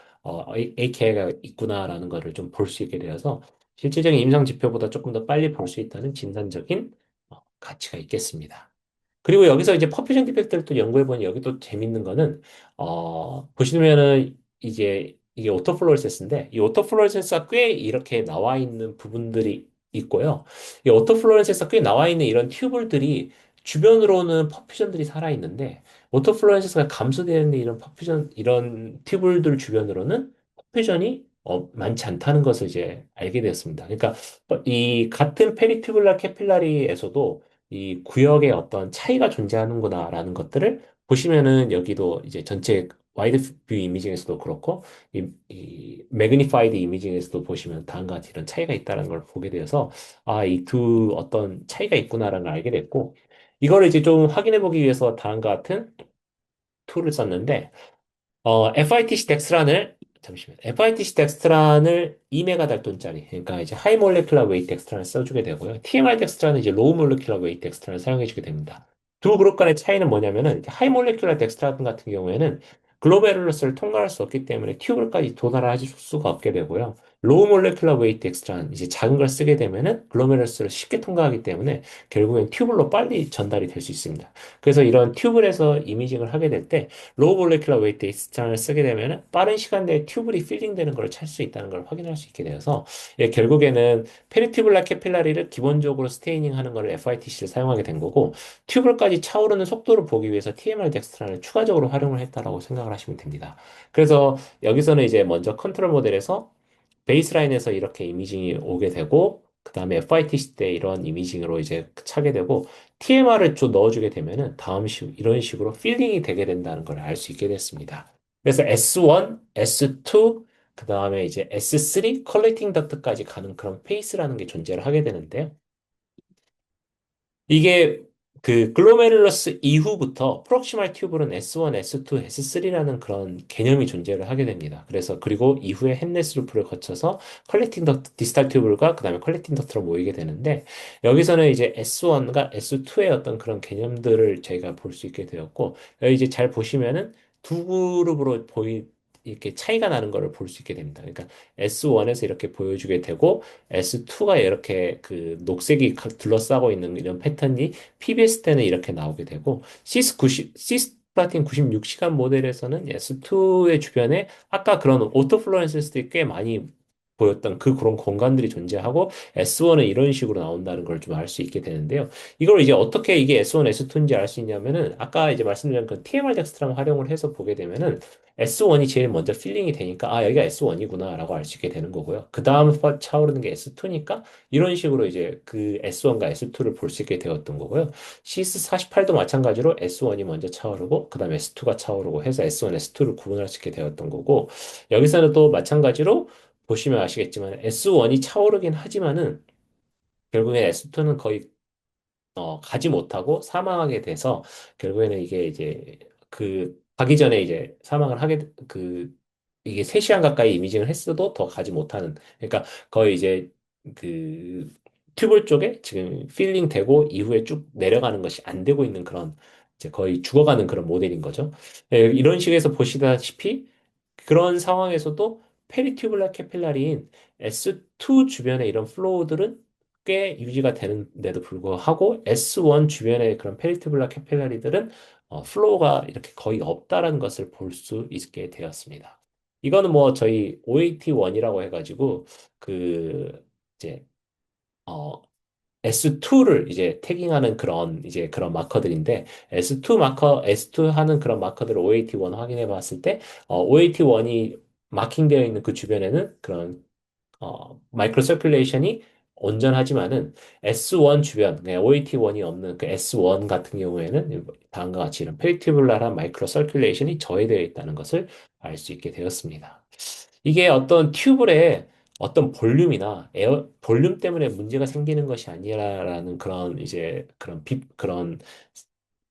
AKI가 있구나라는 거를 좀 볼 수 있게 되어서 실질적인 임상 지표보다 조금 더 빨리 볼 수 있다는 진단적인 가치가 있겠습니다. 그리고 여기서 이제 퍼퓨전 디펙트를 또 연구해보니 여기 또 재밌는 거는, 보시면은 이제 이게 오토플로레센스인데, 이 오토플로레센스가 꽤 이렇게 나와 있는 부분들이 있고요. 이 오토플로레센스가 꽤 나와 있는 이런 튜블들이 주변으로는 퍼퓨전들이 살아있는데, 오토플로레센스가 감소되는 이런 퍼퓨전, 이런 튜블들 주변으로는 퍼퓨전이 많지 않다는 것을 이제 알게 되었습니다. 그러니까 이 같은 페리튜블라 캐필라리에서도 이 구역의 어떤 차이가 존재하는구나라는 것들을 보시면은 여기도 이제 전체 와이드 뷰 이미징에서도 그렇고 이 매그니파이드 이미징에서도 보시면 다음과 같이 이런 차이가 있다는 걸 보게 되어서 아, 이 두 어떤 차이가 있구나라는 걸 알게 됐고 이거를 이제 좀 확인해 보기 위해서 다음과 같은 툴을 썼는데 FITC 덱스트란을 잠시만. FITC 덱스트란을 2메가 달톤짜리, 그러니까 이제 하이 몰레큘러 웨이트 덱스트란을 써주게 되고요. TMR 덱스트란은 이제 로우 몰레큘러 웨이트 덱스트란을 사용해주게 됩니다. 두 그룹 간의 차이는 뭐냐면은 하이 몰레큘러 덱스트란 같은 경우에는 글로베룰러스를 통과할 수 없기 때문에 튜브까지 도달할 수가 없게 되고요. 로우 몰레큘러 웨이트 덱스트란 이제 작은 걸 쓰게 되면은 글로메룰러스를 쉽게 통과하기 때문에 결국엔 튜블로 빨리 전달이 될 수 있습니다. 그래서 이런 튜블에서 이미징을 하게 될때 로우 몰레큘러 웨이트 익스트란을 쓰게 되면 빠른 시간 내에 튜블이 필링되는 걸 찾을 수 있다는 걸 확인할 수 있게 되어서 예, 결국에는 페리튜블라 캐필라리를 기본적으로 스테이닝 하는 거를 FITC를 사용하게 된 거고 튜블까지 차오르는 속도를 보기 위해서 TMR 덱스트란을 추가적으로 활용을 했다라고 생각을 하시면 됩니다. 그래서 여기서는 이제 먼저 컨트롤 모델에서 베이스라인에서 이렇게 이미징이 오게 되고 그 다음에 FITC 때 이런 이미징으로 이제 차게 되고 TMR을 좀 넣어주게 되면은 이런 식으로 필링이 되게 된다는 걸 알 수 있게 됐습니다. 그래서 S1, S2, 그 다음에 이제 S3 컬렉팅 덕트까지 가는 그런 페이스라는 게 존재를 하게 되는데요. 이게 그 글로메룰러스 이후부터 프록시말 튜블은 S1, S2, S3라는 그런 개념이 존재를 하게 됩니다. 그래서 그리고 이후에 햄네스 루프를 거쳐서 컬렉팅 덕트, 디스탈 튜블과 그다음에 컬렉팅 덕트로 모이게 되는데 여기서는 이제 S1과 S2의 어떤 그런 개념들을 저희가 볼 수 있게 되었고 여기 이제 잘 보시면은 두 그룹으로 이렇게 차이가 나는 것을 볼 수 있게 됩니다. 그러니까 S1에서 이렇게 보여주게 되고 S2가 이렇게 그 녹색이 둘러싸고 있는 이런 패턴이 PBS 때는 이렇게 나오게 되고 시스플라틴 96시간 모델에서는 S2의 주변에 아까 그런 오토 플로렌스들이 꽤 많이 보였던 그런 공간들이 존재하고 S1은 이런 식으로 나온다는 걸 좀 알 수 있게 되는데요. 이걸 이제 어떻게 이게 S1, S2인지 알 수 있냐면은 아까 이제 말씀드린 그 TMR 덱스트랑 활용을 해서 보게 되면은 S1이 제일 먼저 필링이 되니까 아 여기가 S1이구나라고 알 수 있게 되는 거고요. 그 다음 차오르는 게 S2니까 이런 식으로 이제 그 S1과 S2를 볼 수 있게 되었던 거고요. 시스48도 마찬가지로 S1이 먼저 차오르고 그 다음에 S2가 차오르고 해서 S1, S2를 구분할 수 있게 되었던 거고 여기서는 또 마찬가지로 보시면 아시겠지만 S1이 차오르긴 하지만은 결국에 S2는 거의 가지 못하고 사망하게 돼서 결국에는 이게 이제 그 가기 전에 이제 사망을 이게 3시간 가까이 이미징을 했어도 더 가지 못하는 그러니까 거의 이제 그 튜블 쪽에 지금 필링 되고 이후에 쭉 내려가는 것이 안 되고 있는 그런 이제 거의 죽어가는 그런 모델인 거죠. 예, 이런 식에서 보시다시피 그런 상황에서도 페리튜블라 캐필라리인 S2 주변의 이런 플로우들은 꽤 유지가 되는데도 불구하고 S1 주변의 그런 페리튜블라 캐필라리들은 플로우가 이렇게 거의 없다라는 것을 볼 수 있게 되었습니다. 이거는 뭐 저희 OAT1이라고 해가지고 그 이제 S2를 이제 태깅하는 그런 이제 그런 마커들인데 S2 하는 그런 마커들을 OAT1 확인해 봤을 때 OAT1이 마킹되어 있는 그 주변에는 그런 마이크로 서큘레이션이 온전하지만은 S1 주변, OAT1이 없는 그 S1 같은 경우에는 다음과 같이 이런 페리티블라한 마이크로 서큘레이션이 저해되어 있다는 것을 알 수 있게 되었습니다. 이게 어떤 튜블의 어떤 볼륨이나 볼륨 때문에 문제가 생기는 것이 아니라라는 그런 이제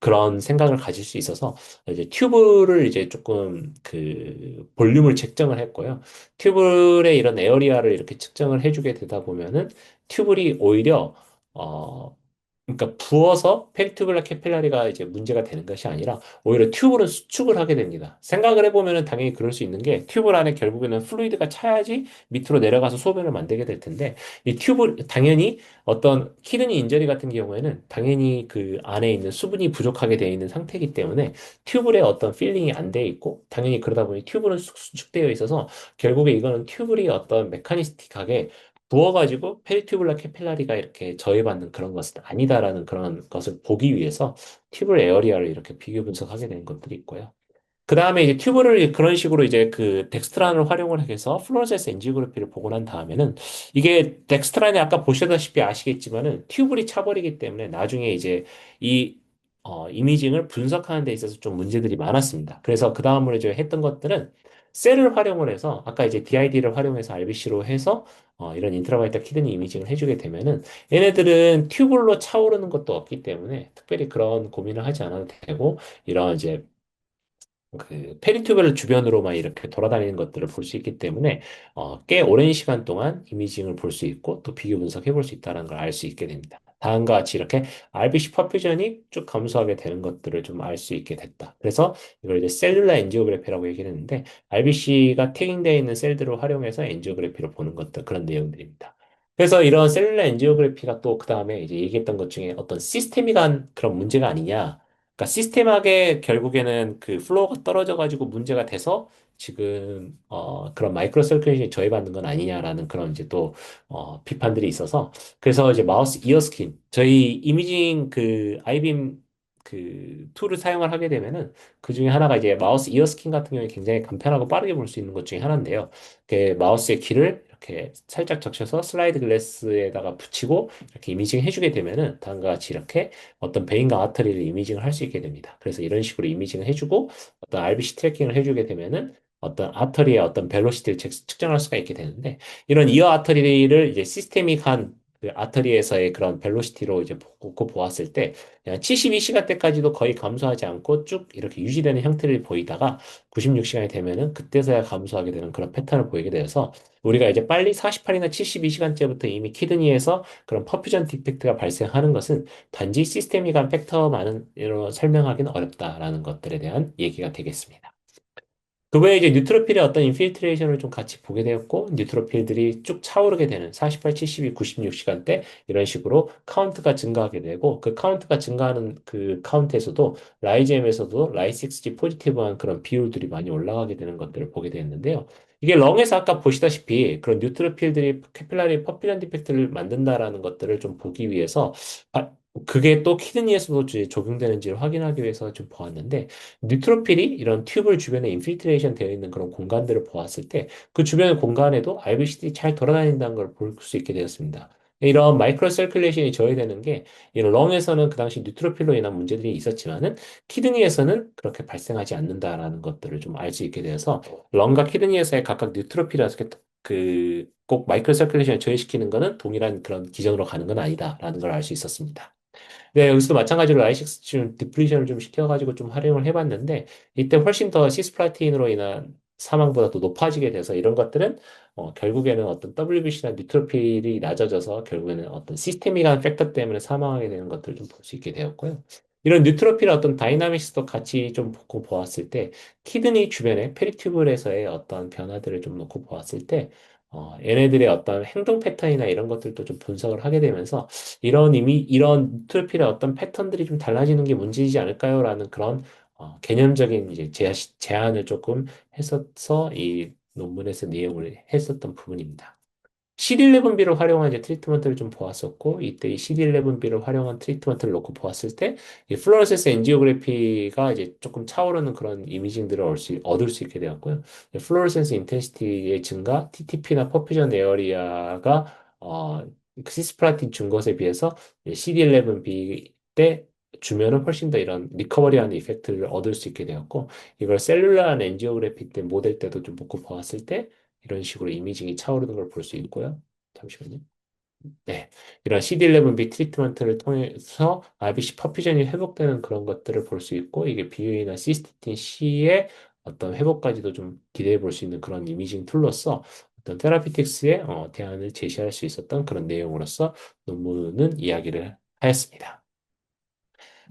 그런 생각을 가질 수 있어서 이제 튜브를 이제 조금 그 볼륨을 측정을 했고요. 튜블의 이런 에어리아를 이렇게 측정을 해주게 되다 보면은 튜블이 오히려 그러니까 부어서 페리투블라 캐필라리가 이제 문제가 되는 것이 아니라 오히려 튜브는 수축을 하게 됩니다. 생각을 해보면은 당연히 그럴 수 있는 게 튜블 안에 결국에는 플루이드가 차야지 밑으로 내려가서 소변을 만들게 될 텐데 이 튜브 당연히 어떤 키드니 인저리 같은 경우에는 당연히 그 안에 있는 수분이 부족하게 되어 있는 상태이기 때문에 튜블에 어떤 필링이 안 돼 있고 당연히 그러다 보니 튜브는 수축되어 있어서 결국에 이거는 튜블이 어떤 메카니스틱하게 부어가지고 페리튜블라 캐필라리가 이렇게 저해받는 그런 것은 아니다라는 그런 것을 보기 위해서 튜블 에어리아를 이렇게 비교 분석하게 된 것들이 있고요. 그 다음에 이제 튜브를 그런 식으로 이제 그 덱스트란을 활용을 해서 플로로세스 엔지오그래피를 보고 난 다음에는 이게 덱스트란이 아까 보시다시피 아시겠지만은 튜블이 차버리기 때문에 나중에 이제 이 이미징을 분석하는 데 있어서 좀 문제들이 많았습니다. 그래서 그 다음으로 이제 했던 것들은 셀을 활용을 해서 아까 이제 DID를 활용해서 RBC로 해서 이런 인트라바이탈 키드니 이미징을 해주게 되면은 얘네들은 튜블로 차오르는 것도 없기 때문에 특별히 그런 고민을 하지 않아도 되고 이런 이제 그 페리투별 주변으로만 이렇게 돌아다니는 것들을 볼 수 있기 때문에 꽤 오랜 시간 동안 이미징을 볼 수 있고 또 비교 분석해 볼 수 있다는 걸 알 수 있게 됩니다. 다음과 같이 이렇게 RBC 퍼퓨전이 쭉 감소하게 되는 것들을 좀 알 수 있게 됐다. 그래서 이걸 이제 셀룰라 엔지오그래피라고 얘기를 했는데 RBC가 태깅되어 있는 셀들을 활용해서 엔지오그래피를 보는 것들 그런 내용들입니다. 그래서 이런 셀룰라 엔지오그래피가 또 그 다음에 이제 얘기했던 것 중에 어떤 시스테믹한 그런 문제가 아니냐 그러니까 시스템하게 결국에는 그 플로우가 떨어져 가지고 문제가 돼서 지금 그런 마이크로 서큘레이션이 저해받는 건 아니냐라는 그런 이제 또 비판들이 있어서 그래서 이제 마우스 이어 스킨 저희 이미징 그 아이빔 그 툴을 사용을 하게 되면은 그 중에 하나가 이제 마우스 이어 스킨 같은 경우에 굉장히 간편하고 빠르게 볼 수 있는 것 중에 하나인데요. 그 마우스의 키를 이렇게 살짝 적셔서 슬라이드 글래스에다가 붙이고 이렇게 이미징 해주게 되면은 다음과 같이 이렇게 어떤 베인과 아터리를 이미징을 할 수 있게 됩니다. 그래서 이런 식으로 이미징을 해주고 어떤 RBC 트래킹을 해주게 되면은 어떤 아터리의 어떤 벨로시티를 측정할 수가 있게 되는데 이런 이어 아터리를 이제 시스테믹한 그 아터리에서의 그런 벨로시티로 이제 보고 보았을 때 72시간대까지도 거의 감소하지 않고 쭉 이렇게 유지되는 형태를 보이다가 96시간이 되면은 그때서야 감소하게 되는 그런 패턴을 보이게 되어서 우리가 이제 빨리 48이나 72시간째부터 이미 키드니에서 그런 퍼퓨전 디펙트가 발생하는 것은 단지 시스테믹한 팩터만으로 설명하기는 어렵다라는 것들에 대한 얘기가 되겠습니다. 그 외에 이제 뉴트로필의 어떤 인필트레이션을 좀 같이 보게 되었고, 뉴트로필들이 쭉 차오르게 되는 48, 72, 96시간대 이런 식으로 카운트가 증가하게 되고, 그 카운트가 증가하는 그 카운트에서도 라이잼에서도 라이6G 포지티브한 그런 비율들이 많이 올라가게 되는 것들을 보게 되었는데요. 이게 렁에서 아까 보시다시피 그런 뉴트로필들이 캐필라리 퍼필런 디펙트를 만든다라는 것들을 좀 보기 위해서 그게 또 키드니에서도 이제 적용되는지를 확인하기 위해서 좀 보았는데 뉴트로필이 이런 튜블 주변에 인필트레이션 되어 있는 그런 공간들을 보았을 때 그 주변의 공간에도 RBC들이 잘 돌아다닌다는 걸 볼 수 있게 되었습니다. 이런 마이크로 서큘레이션이 저해되는 게 이런 렁에서는 그 당시 뉴트로필로 인한 문제들이 있었지만은 키드니에서는 그렇게 발생하지 않는다라는 것들을 좀 알 수 있게 되어서 렁과 키드니에서의 각각 뉴트로필이라서 그꼭 마이크로 서큘레이션을 저해시키는 거는 동일한 그런 기전으로 가는 건 아니다라는 걸 알 수 있었습니다. 네, 여기서도 마찬가지로 라이식스 좀 디플리션을 좀 시켜가지고 좀 활용을 해봤는데, 이때 훨씬 더 시스플라틴으로 인한 사망보다 더 높아지게 돼서 이런 것들은 결국에는 어떤 WBC나 뉴트로필이 낮아져서 결국에는 어떤 시스테믹한 팩터 때문에 사망하게 되는 것들을 좀 볼 수 있게 되었고요. 이런 뉴트로필의 어떤 다이나믹스도 같이 좀 놓고 보았을 때, 키드니 주변의 페리튜블에서의 어떤 변화들을 좀 놓고 보았을 때, 얘네들의 어떤 행동 패턴이나 이런 것들도 좀 분석을 하게 되면서 이런 뉴트로필의 어떤 패턴들이 좀 달라지는 게 문제이지 않을까요? 라는 그런 개념적인 이제 제안을 조금 했었어 이 논문에서 내용을 했었던 부분입니다. CD11B를 활용한 이제 트리트먼트를 좀 보았었고, 이때 이 CD11B를 활용한 트리트먼트를 놓고 보았을 때, 이 플로로센스 엔지오그래피가 이제 조금 차오르는 그런 이미징들을 얻을 수 있게 되었고요. 플로로센스 인텐시티의 증가, TTP나 퍼퓨전 에어리아가, 시스플라틴 준 것에 비해서 CD11B 때 주면은 훨씬 더 이런 리커버리하는 이펙트를 얻을 수 있게 되었고, 이걸 셀룰라한 엔지오그래피 때 모델 때도 좀 놓고 보았을 때, 이런 식으로 이미징이 차오르는 걸 볼 수 있고요. 잠시만요. 네. 이런 CD11B 트리트먼트를 통해서 RBC 퍼퓨전이 회복되는 그런 것들을 볼 수 있고, 이게 BUA나 시스티틴 C의 어떤 회복까지도 좀 기대해 볼 수 있는 그런 이미징 툴로서 어떤 테라피틱스의 대안을 제시할 수 있었던 그런 내용으로서 논문은 이야기를 하였습니다.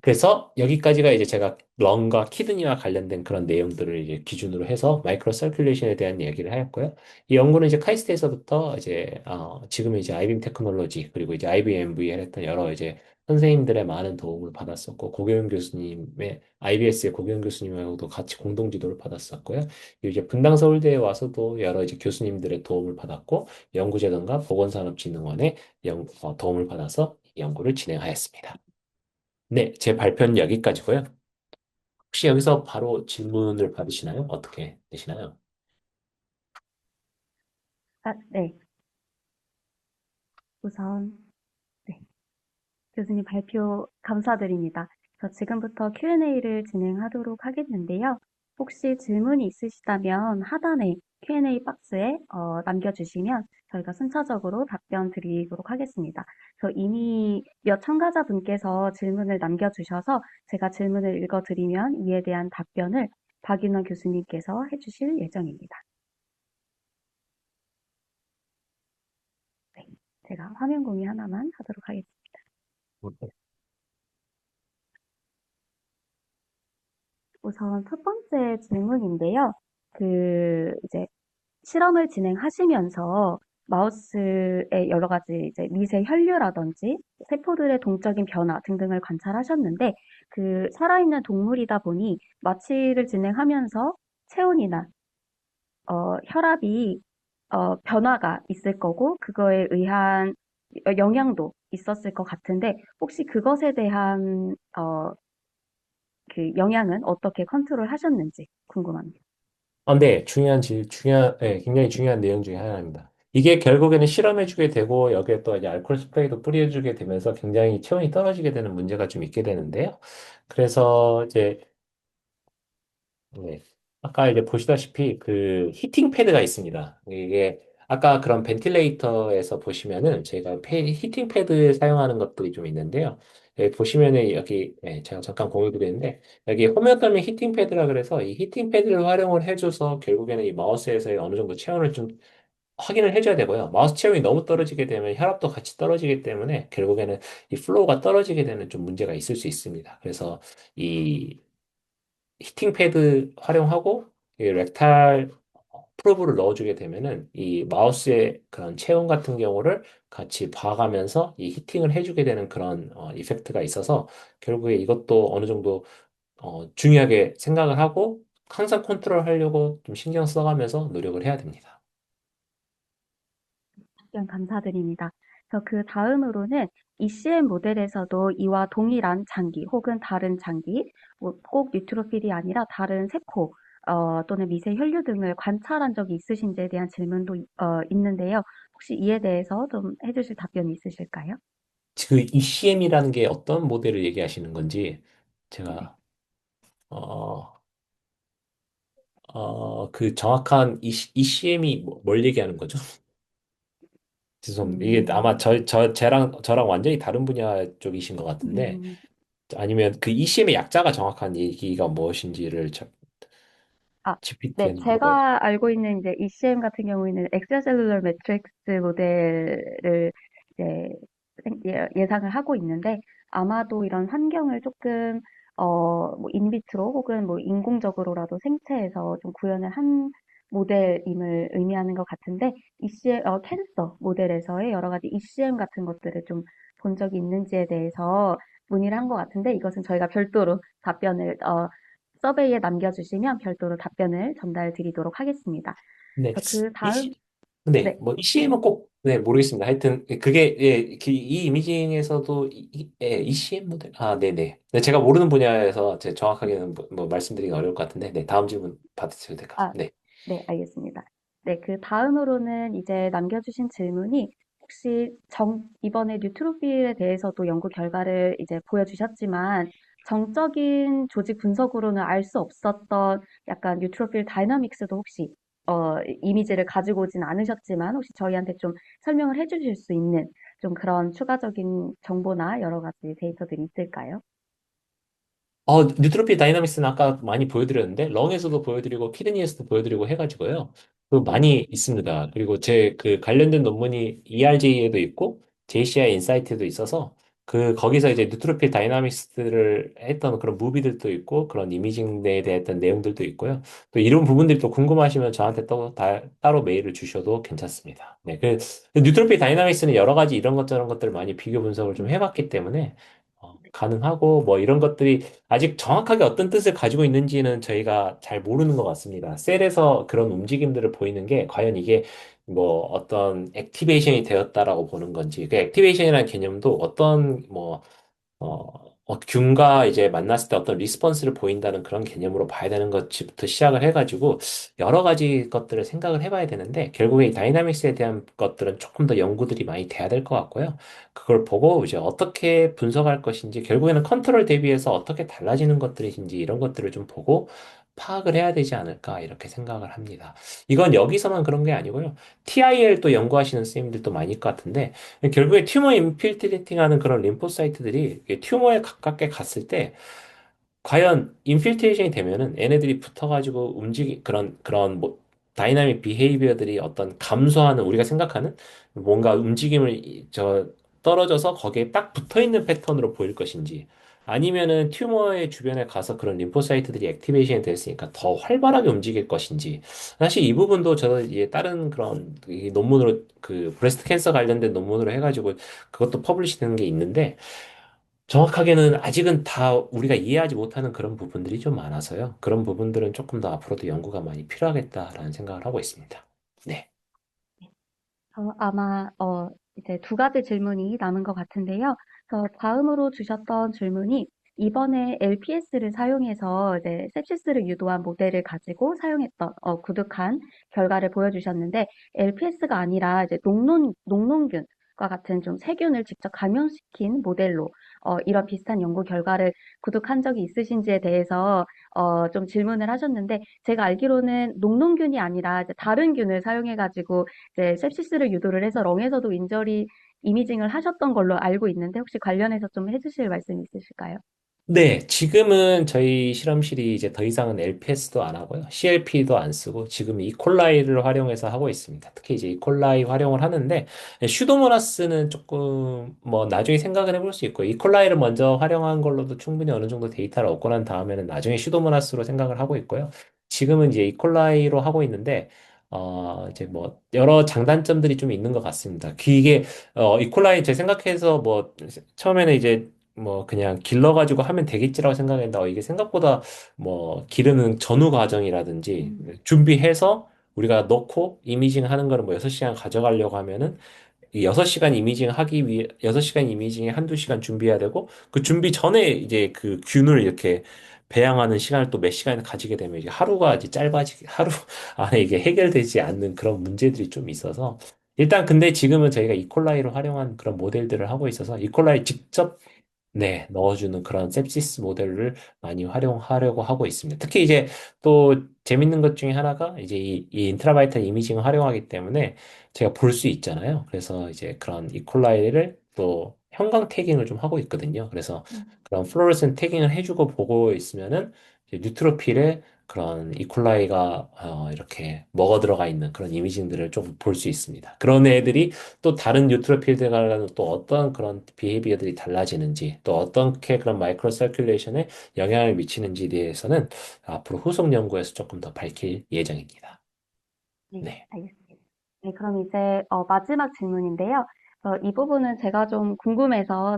그래서 여기까지가 이제 제가 런과 키드니와 관련된 그런 내용들을 이제 기준으로 해서 마이크로 서큘레이션에 대한 얘기를 하였고요. 이 연구는 이제 카이스트에서부터 이제 지금 이제 아이빔 테크놀로지 그리고 이제 IBMV를 했던 여러 이제 선생님들의 많은 도움을 받았었고 고경영 교수님의 IBS의 고경영 교수님하고도 같이 공동 지도를 받았었고요. 그리고 이제 분당 서울대에 와서도 여러 이제 교수님들의 도움을 받았고 연구재단과 보건산업진흥원의 도움을 받아서 이 연구를 진행하였습니다. 네, 제 발표는 여기까지고요. 혹시 여기서 바로 질문을 받으시나요? 어떻게 되시나요? 아, 네. 우선, 네. 교수님 발표 감사드립니다. 저 지금부터 Q&A를 진행하도록 하겠는데요. 혹시 질문이 있으시다면 하단에 Q&A 박스에 남겨주시면 저희가 순차적으로 답변 드리도록 하겠습니다. 저 이미 몇 참가자분께서 질문을 남겨주셔서 제가 질문을 읽어드리면 이에 대한 답변을 박윤원 교수님께서 해주실 예정입니다. 네, 제가 화면 공유 하나만 하도록 하겠습니다. 우선 첫 번째 질문인데요. 이제 실험을 진행하시면서 마우스의 여러 가지 이제 미세 혈류라든지 세포들의 동적인 변화 등등을 관찰하셨는데 살아있는 동물이다 보니 마취를 진행하면서 체온이나 혈압이 변화가 있을 거고 그거에 의한 영향도 있었을 것 같은데 혹시 그것에 대한 영향은 어떻게 컨트롤 하셨는지 궁금합니다. 네, 네, 굉장히 중요한 내용 중에 하나입니다. 이게 결국에는 실험해주게 되고, 여기에 또 이제 알코올 스프레이도 뿌려주게 되면서 굉장히 체온이 떨어지게 되는 문제가 좀 있게 되는데요. 그래서 이제 네. 아까 이제 보시다시피 그 히팅 패드가 있습니다. 이게 아까 그런 벤틸레이터에서 보시면은 제가 히팅 패드 사용하는 것들이 좀 있는데요. 보시면은 여기 제가 잠깐 공유 드리는데 여기 호메오터미 히팅 패드라 그래서 이 히팅 패드를 활용을 해줘서 결국에는 이 마우스에서의 어느 정도 체온을 좀 확인을 해줘야 되고요. 마우스 체온이 너무 떨어지게 되면 혈압도 같이 떨어지기 때문에 결국에는 이 플로우가 떨어지게 되는 좀 문제가 있을 수 있습니다. 그래서 이 히팅 패드 활용하고 이 렉탈 프로브를 넣어주게 되면은 이 마우스의 그런 체온 같은 경우를 같이 봐가면서 이 히팅을 해주게 되는 그런 이펙트가 있어서 결국에 이것도 어느 정도 중요하게 생각을 하고 항상 컨트롤 하려고 좀 신경 써가면서 노력을 해야 됩니다. 답변 감사드립니다. 그 다음으로는 ECM 모델에서도 이와 동일한 장기 혹은 다른 장기, 뭐꼭 뉴트로필이 아니라 다른 세포 또는 미세 혈류 등을 관찰한 적이 있으신지에 대한 질문도 있는데요. 혹시 이에 대해서 좀 해주실 답변이 있으실까요? 그 ECM이라는 게 어떤 모델을 얘기하시는 건지 네. 제가 그 정확한 ECM이 뭘 얘기하는 거죠? 죄송합니다. 이게 아마 음, 저랑 완전히 다른 분야 쪽이신 것 같은데, 음, 아니면 그 ECM의 약자가 정확한 얘기가 무엇인지를 아, 네, GPT한테 물어봐야 돼. 제가 알고 있는 이제 ECM 같은 경우에는 엑스트라셀룰러 매트릭스 모델을 이제 예상을 하고 있는데 아마도 이런 환경을 조금 뭐 인비트로 혹은 뭐 인공적으로라도 생체에서 좀 구현을 한 모델임을 의미하는 것 같은데 ECM 캔서 모델에서의 여러 가지 ECM 같은 것들을 좀 본 적이 있는지에 대해서 문의를 한 것 같은데 이것은 저희가 별도로 답변을 서베이에 남겨주시면 별도로 답변을 전달 드리도록 하겠습니다. 네. 그래서 그 다음, EC, 네, 네, 뭐 ECM은 꼭, 네, 모르겠습니다. 하여튼, 그게, 예, 이 이미징에서도, 예, ECM 모델, 네네. 네, 제가 모르는 분야에서 정확하게는 뭐 말씀드리기 어려울 것 같은데, 네, 다음 질문 받으셔도 될까요? 아, 네. 네, 알겠습니다. 네, 그 다음으로는 이제 남겨주신 질문이 혹시 이번에 뉴트로필에 대해서도 연구 결과를 이제 보여주셨지만 정적인 조직 분석으로는 알 수 없었던 약간 뉴트로필 다이나믹스도 혹시 이미지를 가지고 오진 않으셨지만 혹시 저희한테 좀 설명을 해주실 수 있는 좀 그런 추가적인 정보나 여러 가지 데이터들이 있을까요? 뉴트로피 다이나믹스는 아까 많이 보여드렸는데, 렁에서도 보여드리고, 키드니에서도 보여드리고 해가지고요. 그 네. 많이 있습니다. 그리고 제 그 관련된 논문이 ERJ에도 있고, JCI 인사이트에도 있어서, 거기서 이제 뉴트로필 다이나믹스를 했던 그런 무비들도 있고, 그런 이미징에 대한 내용들도 있고요. 또 이런 부분들이 또 궁금하시면 저한테 또 따로 메일을 주셔도 괜찮습니다. 네. 뉴트로필 다이나믹스는 여러 가지 이런 것 저런 것들을 많이 비교 분석을 좀 해봤기 때문에, 가능하고, 뭐 이런 것들이 아직 정확하게 어떤 뜻을 가지고 있는지는 저희가 잘 모르는 것 같습니다. 셀에서 그런 움직임들을 보이는 게 과연 이게 뭐 어떤 액티베이션이 되었다라고 보는 건지, 그 액티베이션이라는 개념도 어떤 균과 이제 만났을 때 어떤 리스폰스를 보인다는 그런 개념으로 봐야 되는 것부터 시작을 해가지고 여러 가지 것들을 생각을 해봐야 되는데 결국에 이 다이나믹스에 대한 것들은 조금 더 연구들이 많이 돼야 될 것 같고요. 그걸 보고 이제 어떻게 분석할 것인지 결국에는 컨트롤 대비해서 어떻게 달라지는 것들인지 이런 것들을 좀 보고 파악을 해야 되지 않을까 이렇게 생각을 합니다. 이건 여기서만 그런 게 아니고요. TIL도 연구하시는 선생님들도 많을 것 같은데 결국에 튜머 인필트레이팅 하는 그런 림포사이트들이 튜머에 가깝게 갔을 때 과연 인필트레이션이 되면은 얘네들이 붙어가지고 그런 뭐 다이나믹 비헤이비어들이 어떤 감소하는 우리가 생각하는 뭔가 움직임을 떨어져서 거기에 딱 붙어 있는 패턴으로 보일 것인지 아니면은 튜머의 주변에 가서 그런 림포사이트들이 액티베이션이 됐으니까 더 활발하게 움직일 것인지 사실 이 부분도 저 이제 다른 그런 이 논문으로 그 브레스트 캔서 관련된 논문으로 해가지고 그것도 퍼블리시 되는 게 있는데 정확하게는 아직은 다 우리가 이해하지 못하는 그런 부분들이 좀 많아서요. 그런 부분들은 조금 더 앞으로도 연구가 많이 필요하겠다라는 생각을 하고 있습니다. 네. 아마 이제 두 가지 질문이 남은 것 같은데요. 다음으로 주셨던 질문이 이번에 LPS를 사용해서 이제 sepsis를 유도한 모델을 가지고 사용했던 구득한 결과를 보여주셨는데 LPS가 아니라 이제 녹농균과 같은 좀 세균을 직접 감염시킨 모델로 이런 비슷한 연구 결과를 구득한 적이 있으신지에 대해서 좀 질문을 하셨는데 제가 알기로는 녹농균이 아니라 이제 다른 균을 사용해가지고 이제 sepsis를 유도를 해서 렁에서도 인저리 이미징을 하셨던 걸로 알고 있는데 혹시 관련해서 좀 해주실 말씀 있으실까요? 네, 지금은 저희 실험실이 이제 더 이상은 LPS도 안 하고요. CLP도 안 쓰고 지금 이콜라이를 활용해서 하고 있습니다. 특히 이제 이콜라이 활용을 하는데 슈도모나스는 조금 뭐 나중에 생각을 해볼 수 있고 이콜라이를 먼저 활용한 걸로도 충분히 어느 정도 데이터를 얻고 난 다음에는 나중에 슈도모나스로 생각을 하고 있고요. 지금은 이제 이퀄라이로 하고 있는데, 이제 뭐, 여러 장단점들이 좀 있는 것 같습니다. 이게, 이퀄라이 제 생각해서 뭐, 처음에는 이제 뭐, 그냥 길러가지고 하면 되겠지라고 생각했는데, 이게 생각보다 뭐, 기르는 전후 과정이라든지, 음, 준비해서 우리가 넣고 이미징 하는 거를 뭐 6시간 가져가려고 하면은, 이 6시간 이미징 하기 위해, 6시간 이미징에 한두 시간 준비해야 되고, 그 준비 전에 이제 그 균을 이렇게 배양하는 시간을 또 몇 시간을 가지게 되면 이제 하루가 이제 짧아지게, 하루 안에 이게 해결되지 않는 그런 문제들이 좀 있어서, 일단 근데 지금은 저희가 이퀄라이로 활용한 그런 모델들을 하고 있어서, 이퀄라이 직접 네, 넣어주는 그런 셉시스 모델을 많이 활용하려고 하고 있습니다. 특히 이제 또 재밌는 것 중에 하나가 이제 이 인트라바이탈 이미징을 활용하기 때문에 제가 볼 수 있잖아요. 그래서 이제 그런 이퀄라이를 또 형광 태깅을 좀 하고 있거든요. 그래서 음, 그런 플로레센 태깅을 해주고 보고 있으면은 이제 뉴트로필에 그런 이퀄라이가 이렇게 먹어 들어가 있는 그런 이미징들을 좀 볼 수 있습니다. 그런 애들이 또 다른 뉴트로필드가는 또 어떤 그런 비헤비어들이 달라지는지, 또 어떻게 그런 마이크로 서큘레이션에 영향을 미치는지에 대해서는 앞으로 후속 연구에서 조금 더 밝힐 예정입니다. 네, 네. 알겠습니다. 네, 그럼 이제 마지막 질문인데요. 이 부분은 제가 좀 궁금해서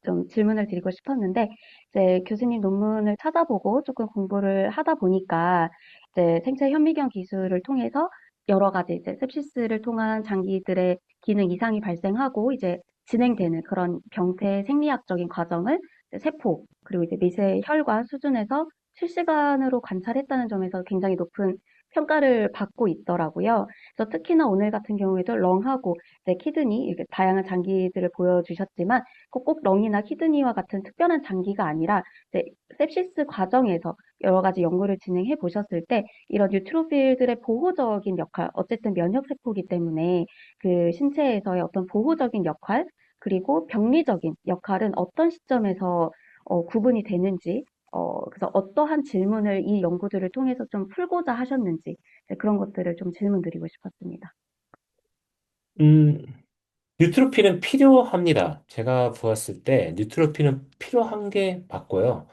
좀 질문을 드리고 싶었는데, 이제 교수님 논문을 찾아보고 조금 공부를 하다 보니까, 이제 생체 현미경 기술을 통해서 여러 가지 이제 sepsis를 통한 장기들의 기능 이상이 발생하고, 이제 진행되는 그런 병태 생리학적인 과정을 이제 세포, 그리고 이제 미세 혈관 수준에서 실시간으로 관찰했다는 점에서 굉장히 높은 평가를 받고 있더라고요. 그래서 특히나 오늘 같은 경우에도 렁하고 이제 키드니 이렇게 다양한 장기들을 보여주셨지만 꼭 렁이나 키드니와 같은 특별한 장기가 아니라 이제 sep시스 과정에서 여러 가지 연구를 진행해 보셨을 때 이런 뉴트로필들의 보호적인 역할, 어쨌든 면역 세포이기 때문에 그 신체에서의 어떤 보호적인 역할 그리고 병리적인 역할은 어떤 시점에서 구분이 되는지 그래서 어떠한 질문을 이 연구들을 통해서 좀 풀고자 하셨는지 네, 그런 것들을 좀 질문 드리고 싶었습니다. 음, 뉴트로필은 필요합니다. 제가 보았을 때 뉴트로필은 필요한 게 맞고요.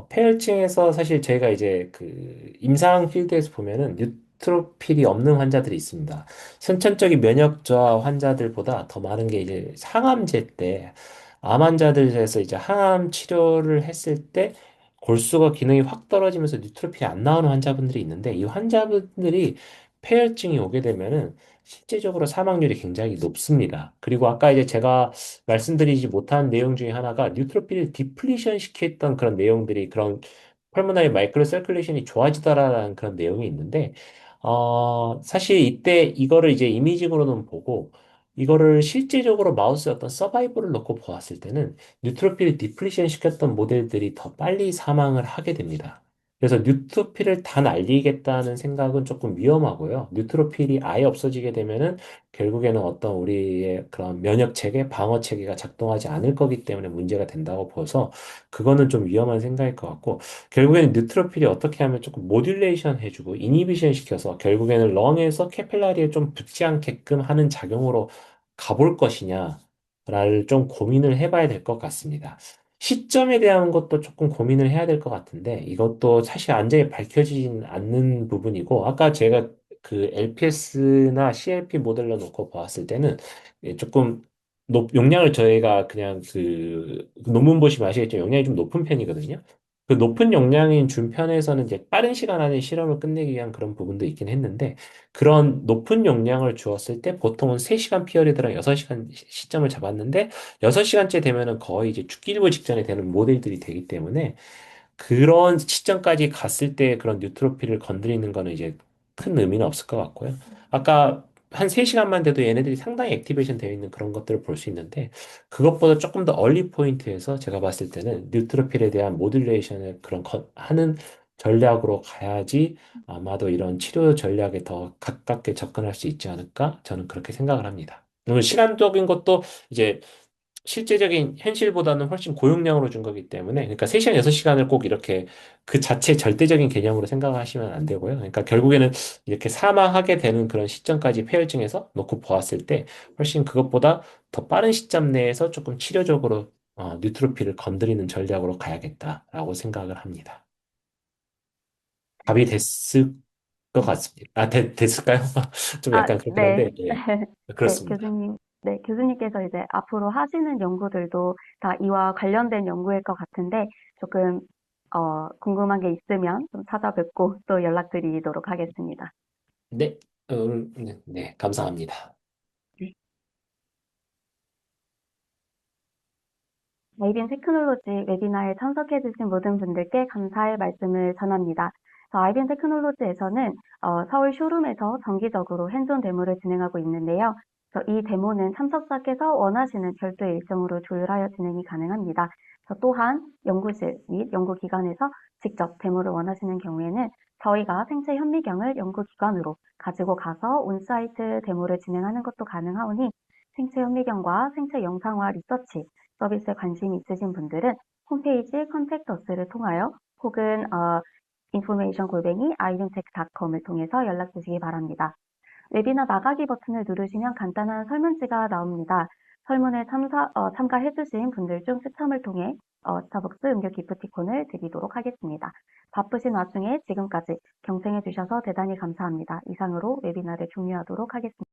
폐혈증에서 사실 저희가 이제 그 임상 필드에서 보면은 뉴트로필이 없는 환자들이 있습니다. 선천적인 면역 저하 환자들보다 더 많은 게 이제 항암제 때, 암 환자들에서 이제 항암 치료를 했을 때 골수가 기능이 확 떨어지면서 뉴트로필이 안 나오는 환자분들이 있는데 이 환자분들이 폐혈증이 오게 되면은 실제적으로 사망률이 굉장히 높습니다. 그리고 아까 이제 제가 말씀드리지 못한 내용 중에 하나가 뉴트로필을 디플리션 시켰던 그런 내용들이 그런 펄모나리 마이크로 서큘레이션이 좋아지더라라는 그런 내용이 있는데 사실 이때 이거를 이제 이미징으로는 보고 이거를 실제적으로 마우스의 어떤 서바이벌을 놓고 보았을 때는 뉴트로필을 디플리션 시켰던 모델들이 더 빨리 사망을 하게 됩니다. 그래서 뉴트로필을 다 날리겠다는 생각은 조금 위험하고요. 뉴트로필이 아예 없어지게 되면은 결국에는 어떤 우리의 그런 면역 체계, 방어 체계가 작동하지 않을 거기 때문에 문제가 된다고 봐서 그거는 좀 위험한 생각일 것 같고 결국에는 뉴트로필이 어떻게 하면 조금 모듈레이션 해주고 이니비션 시켜서 결국에는 렁에서 캐필라리에 좀 붙지 않게끔 하는 작용으로 가볼 것이냐를 좀 고민을 해봐야 될 것 같습니다. 시점에 대한 것도 조금 고민을 해야 될 것 같은데 이것도 사실 완전히 밝혀지진 않는 부분이고 아까 제가 그 LPS나 CLP 모델로 놓고 보았을 때는 조금 용량을 저희가 그냥 그 논문 보시면 아시겠지만 용량이 좀 높은 편이거든요. 그 높은 용량인 준편에서는 이제 빠른 시간 안에 실험을 끝내기 위한 그런 부분도 있긴 했는데 그런 높은 용량을 주었을 때 보통은 3시간 피어리드랑 6시간 시점을 잡았는데 6시간째 되면은 거의 이제 죽기 일보 직전에 되는 모델들이 되기 때문에 그런 시점까지 갔을 때 그런 뉴트로필을 건드리는 거는 이제 큰 의미는 없을 것 같고요. 아까 한 3시간만 돼도 얘네들이 상당히 액티베이션 되어 있는 그런 것들을 볼 수 있는데 그것보다 조금 더 얼리 포인트에서 제가 봤을 때는 뉴트로필에 대한 모듈레이션을 하는 전략으로 가야지 아마도 이런 치료 전략에 더 가깝게 접근할 수 있지 않을까? 저는 그렇게 생각을 합니다. 그리고 시간적인 것도 이제 실제적인 현실보다는 훨씬 고용량으로 준 거기 때문에, 그러니까 3시간, 6시간을 꼭 이렇게 그 자체 절대적인 개념으로 생각하시면 안 되고요. 그러니까 결국에는 이렇게 사망하게 되는 그런 시점까지 폐혈증에서 놓고 보았을 때 훨씬 그것보다 더 빠른 시점 내에서 조금 치료적으로 뉴트로필을 건드리는 전략으로 가야겠다라고 생각을 합니다. 답이 됐을 것 같습니다. 됐을까요? 좀 아, 약간 그렇긴 네. 한데, 네, 네, 그렇습니다. 교수님께서 이제 앞으로 하시는 연구들도 다 이와 관련된 연구일 것 같은데, 조금, 궁금한 게 있으면 좀 찾아뵙고 또 연락드리도록 하겠습니다. 네, 네, 감사합니다. 네. 아이빈 테크놀로지 웨비나에 참석해주신 모든 분들께 감사의 말씀을 전합니다. 아이빈 테크놀로지에서는 서울 쇼룸에서 정기적으로 핸즈온 데모를 진행하고 있는데요. 이 데모는 참석자께서 원하시는 별도의 일정으로 조율하여 진행이 가능합니다. 또한 연구실 및 연구기관에서 직접 데모를 원하시는 경우에는 저희가 생체 현미경을 연구기관으로 가지고 가서 온사이트 데모를 진행하는 것도 가능하오니 생체 현미경과 생체 영상화 리서치 서비스에 관심이 있으신 분들은 홈페이지 컨택터스를 통하여 혹은 information 골뱅이 ivintech.com을 통해서 연락 주시기 바랍니다. 웨비나 나가기 버튼을 누르시면 간단한 설문지가 나옵니다. 설문에 참가해주신 분들 중 추첨을 통해 스타벅스 음료 기프티콘을 드리도록 하겠습니다. 바쁘신 와중에 지금까지 경청해주셔서 대단히 감사합니다. 이상으로 웨비나를 종료하도록 하겠습니다.